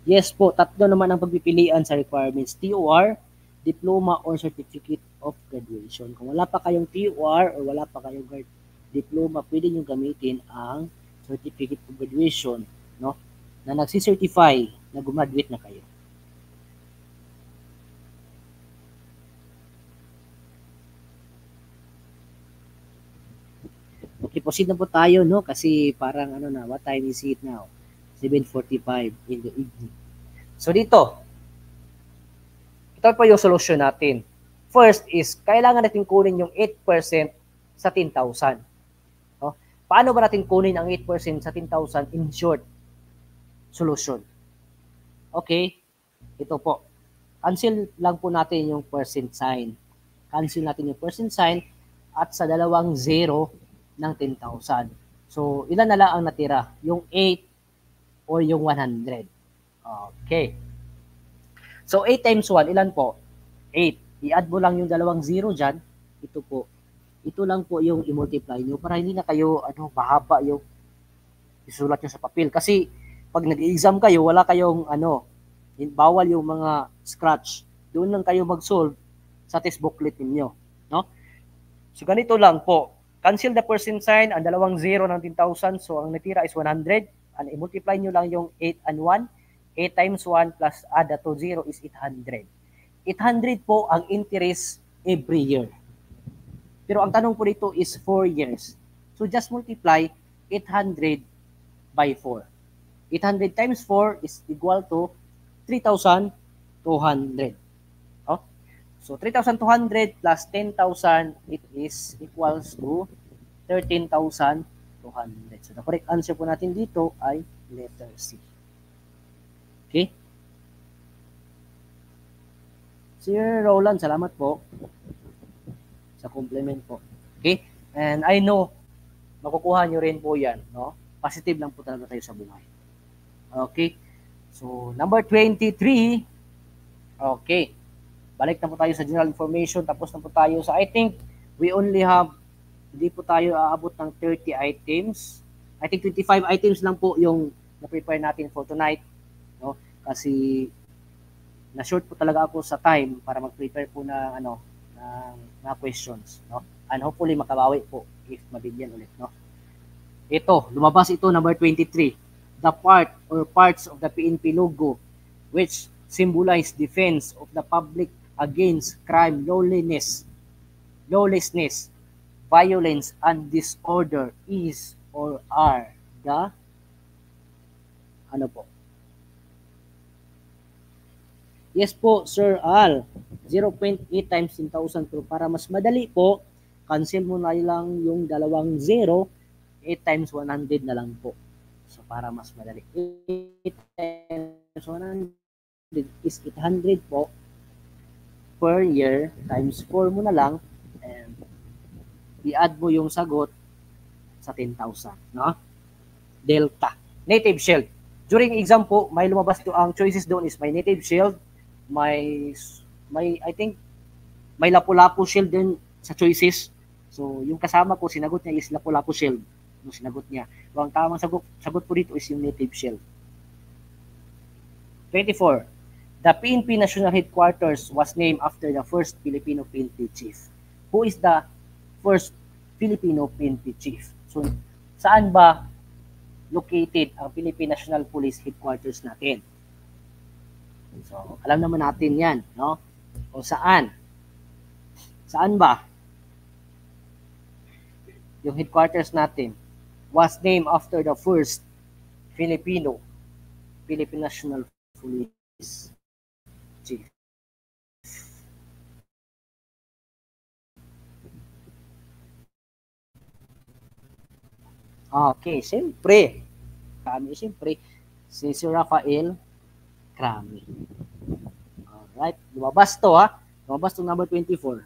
Yes po, 3 naman ang pagpipilian sa requirements: TOR, diploma, or certificate of graduation. Kung wala pa kayong TOR or wala pa kayong diploma, pwede nyo gamitin ang certificate of graduation, no? Na nagsi-certify na gumraduate na kayo. Okay, proceed na po tayo, no? Kasi parang what time is it now? 7:45 in the evening. So dito, ito po yung solution natin. First is, kailangan natin kunin yung 8% sa 10,000. No? Paano ba natin kunin ang 8% sa 10,000 in short? Solution. Okay, ito po. Cancel lang po natin yung percent sign. Cancel natin yung percent sign at sa dalawang zero ng 10,000. So, ilan na lang ang natira? Yung 8 or yung 100. Okay. So, 8 times 1, ilan po? 8. I-add mo lang yung dalawang zero dyan. Ito po. Ito lang po yung i-multiply nyo para hindi na kayo, mahaba yung isulat nyo sa papel. Kasi, pag nag-exam kayo, wala kayong, bawal yung mga scratch. Doon lang kayo mag-solve sa test booklet ninyo. No? So, ganito lang po. Cancel the percent sign, ang dalawang zero ng 10,000. So, ang natira is 100. And i-multiply nyo lang yung 8 and 1. 8 times 1 plus add to 0 is 800. 800 po ang interest every year. Pero ang tanong po dito is 4 years. So just multiply 800 by 4. 800 times 4 is equal to 3,200. Oh? So 3,200 plus 10,000, it is equals to 13,200. So the correct answer po natin dito ay letter C. Okay? Sir Roland, salamat po sa compliment po. Okay? And I know, makukuha nyo rin po yan. No? Positive lang po talaga tayo sa buhay. Okay? So, number 23. Okay. Balik na po tayo sa general information. Tapos na po tayo sa, I think, we only have Hindi po tayo aabot ng 30 items. I think 25 items lang po yung na-prepare natin for tonight, no? Kasi na-short po talaga ako sa time para mag-prepare po ng mga questions, no? And hopefully makabawi po if mabigyan ulit, no? Ito, lumabas ito, number 23. The part or parts of the PNP logo which symbolize defense of the public against crime, lawlessness, violence, and disorder is or are the ano po? Yes po, Sir Al. 0.8 times 10,000 pero para mas madali po, cancel mo na lang yung dalawang 0, 8 times 100 na lang po. So para mas madali. 8 times 100 is 800 po per year times 4 mo na lang and i-add mo yung sagot sa 10,000, no? Delta. Native shield. During exam po, may lumabas to ang choices doon is may native shield, may I think may lapu-lapu shield din sa choices. So yung kasama ko sinagot niya is lapu-lapu shield. Yung sinagot niya. So ang tamang sagot po dito is yung native shield. 24. The PNP National Headquarters was named after the first Filipino PNP chief. Who is the first Filipino PNP chief? So saan ba located ang Philippine National Police Headquarters natin? So, alam naman natin yan, no? O saan? Saan ba? Yung headquarters natin was named after the first Philippine National Police Chief. Okay, siyempre. Si Sir Rafael Crame. Alright, lumabas to ha. Lumabas to number 24.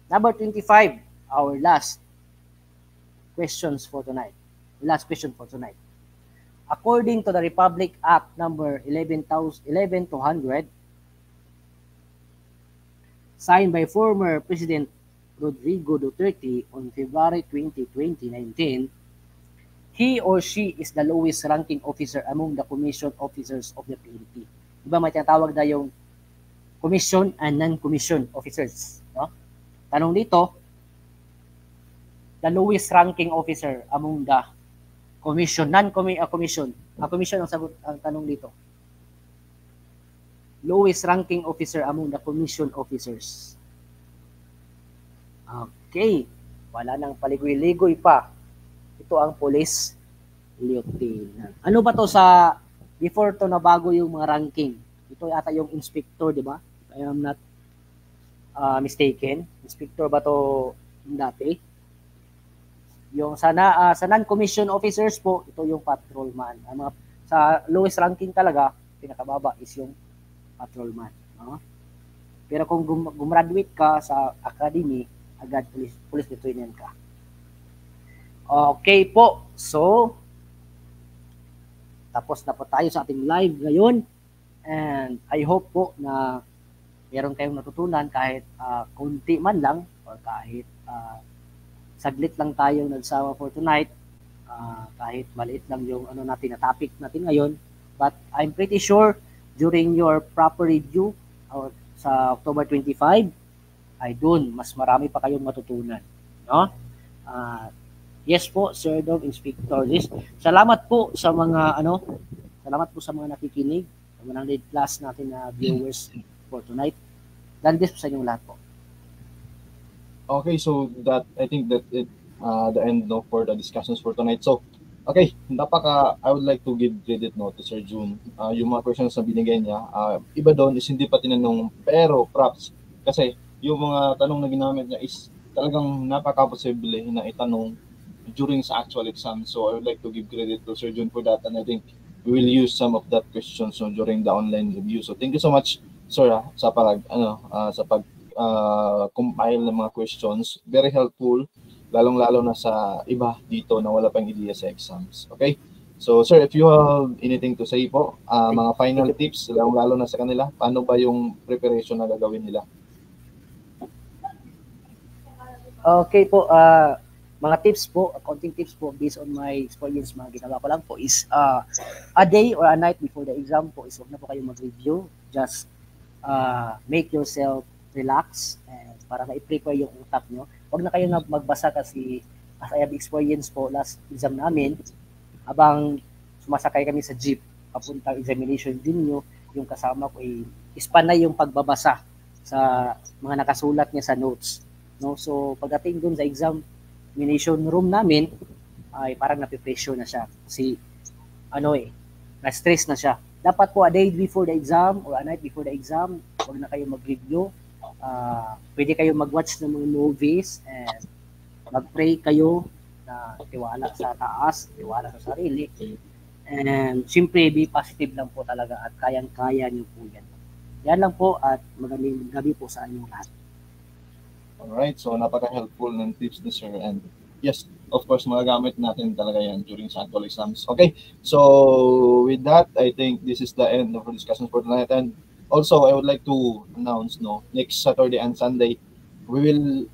Number 25, our last questions for tonight. Last question for tonight. According to the Republic Act number 11,200, signed by former President Rodrigo Duterte on February 20, 2019, he or she is the lowest ranking officer among the commissioned officers of the PNP. Diba may tinatawag na yung commission and non-commissioned officers, no? Tanong dito, the lowest ranking officer among the commission, non-commission. Commission ang sagot ang tanong dito. Lowest ranking officer among the commissioned officers. Okay, wala nang paligoy-ligoy pa. Ito ang police lieutenant. Ano ba to sa before to na bago yung mga ranking? Ito ata yung inspector, di ba? I am not mistaken. Inspector ba to dati? Yung sa non-commissioned officers po, ito yung patrolman. Ang mga, sa lowest ranking talaga, pinakababa is yung patrolman. No? Pero kung gumraduate ka sa academy, agad police lieutenant ka. Okay po. So, tapos na po tayo sa ating live ngayon. And I hope po na meron kayong natutunan kahit kunti man lang or kahit saglit lang tayong nagsama for tonight. Kahit maliit lang yung natin na topic natin ngayon. But I'm pretty sure during your proper review or sa October 25, ay dun, mas marami pa kayong matutunan. No? Yes po, Sir Dog, Inspector Liz. Salamat po sa mga salamat po sa mga nakikinig, 100 plus natin na viewers for tonight. God bless po sa inyong lahat po. Okay, so that I think that it the end for the discussions for tonight. So, okay, I would like to give credit to Sir June. Yung mga questions na binigay niya, iba doon is hindi pa tinanong pero props kasi yung mga tanong na ginamit niya is talagang napaka-posible na itanong during sa actual exam. So I would like to give credit to Sir June for that, and I think we will use some of that questions during the online review. So thank you so much, sir, sa pag-compile ng mga questions. Very helpful, lalong-lalo na sa iba dito na wala pang ideya sa exams. Okay? So sir, if you have anything to say po, mga final tips, lalong-lalo na sa kanila, paano ba yung preparation na gagawin nila? Okay po, mga tips po, konting tips po based on my experience, mga ginawa ko lang po is a day or a night before the exam po is huwag na po kayo mag-review. Just make yourself relax and para ma-prepare yung utak nyo. Huwag na kayo magbasa kasi as I have experience po last exam namin, habang sumasakay kami sa jeep papuntang examination din nyo, yung kasama ko is panay yung pagbabasa sa mga nakasulat niya sa notes. No? So pagdating dun sa examination room namin, ay parang napipresyo na siya. Kasi na-stress na siya. Dapat po a day before the exam or a night before the exam, huwag na kayo mag-review. Pwede kayo mag-watch ng mga movies and mag-pray kayo na tiwala sa taas, tiwala sa sarili. And siyempre, be positive lang po talaga at kayang-kaya niyo po yan. Yan lang po at magandang gabi po sa inyong lahat. Alright, so napaka-helpful ng tips ni Sir, and yes, of course, magagamit natin talaga yan during sample exams. Okay, so with that, I think this is the end of our discussion for tonight. And also, I would like to announce, next Saturday and Sunday, we will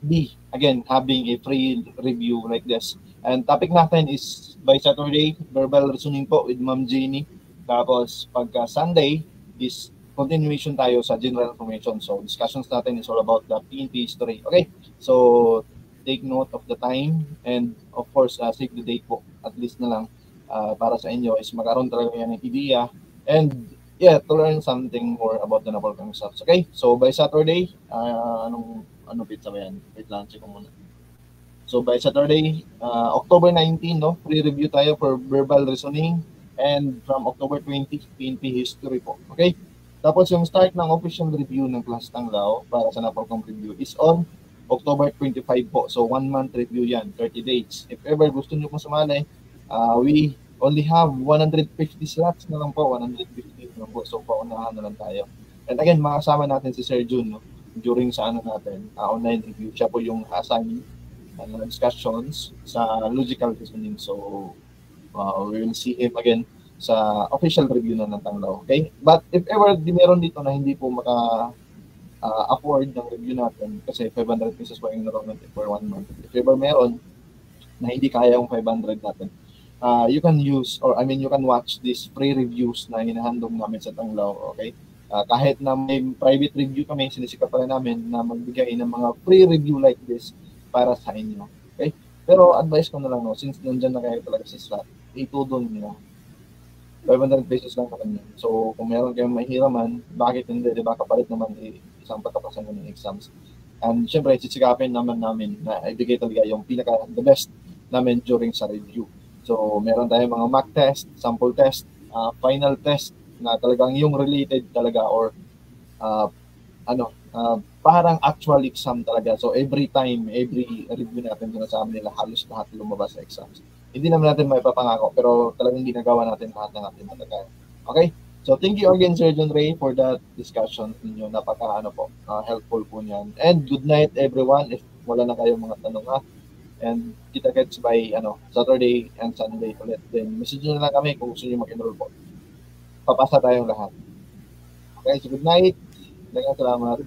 be, again, having a free review like this. And topic natin is, by Saturday, verbal reasoning po with Ma'am Jeannie. Tapos, pagka Sunday is continuation tayo sa general information. So, discussions natin is all about the PNP history. Okay? So, take note of the time and of course, save the date po. At least na lang para sa inyo is magkaroon talaga yan ng idea and to learn something more about the Napolcom results. Okay? So, by Saturday, ano pizza ba yan? Wait lang, check ko muna. So, by Saturday, October 19, free review tayo for verbal reasoning and from October 20, PNP history po. Okay? Tapos yung start ng official review ng Class Tanglao para sa Napolcom review is on October 25 po. So 1 month review yan, 30 days. If ever gusto nyo pong sumali, we only have 150 slots na lang po, 150 na lang po. So paunahan na lang tayo. And again, makasama natin si Sir Jun during sa natin, online review. Siya po yung assign discussions sa logical reasoning. So we will see him again sa official review na ng Tanglao. Okay? But if ever meron dito na hindi po afford ng review natin kasi 500 pesos po yung enrollment for 1 month. If ever meron na hindi kaya yung 500 natin, you can use or you can watch these free reviews na hinahandog namin sa Tanglao. Okay? Kahit na may private review kami, sinisikap pa rin namin na magbigay ng mga free review like this para sa inyo. Okay? Pero advice ko na lang, since nandyan na kayo talaga sa slot, itudon nyo 500 pesos lang naman yun. So, kung meron kayong mahiraman, bakit hindi? Diba? Kapalit naman isang pagkapasan mo ng exams. And syempre, sisikapin naman namin na ibigay talaga yung the best namin during sa review. So, meron tayong mga mock test, sample test, final test na talagang yung related talaga or parang actual exam talaga. So, every review natin sinasabi nila, halos lahat lumabas sa exams. Hindi naman natin may papangako, pero talagang ginagawa natin lahat ng ating matagay. Okay? So, thank you again, Sir John Ray, for that discussion ninyo. Helpful po niyan. And good night, everyone, if wala na kayong mga tanong And kita-kits by Saturday and Sunday ulit. Then, message nyo na lang kami kung gusto nyo mag-enroll po. Papasa tayong lahat. Okay, so good night. Salamat.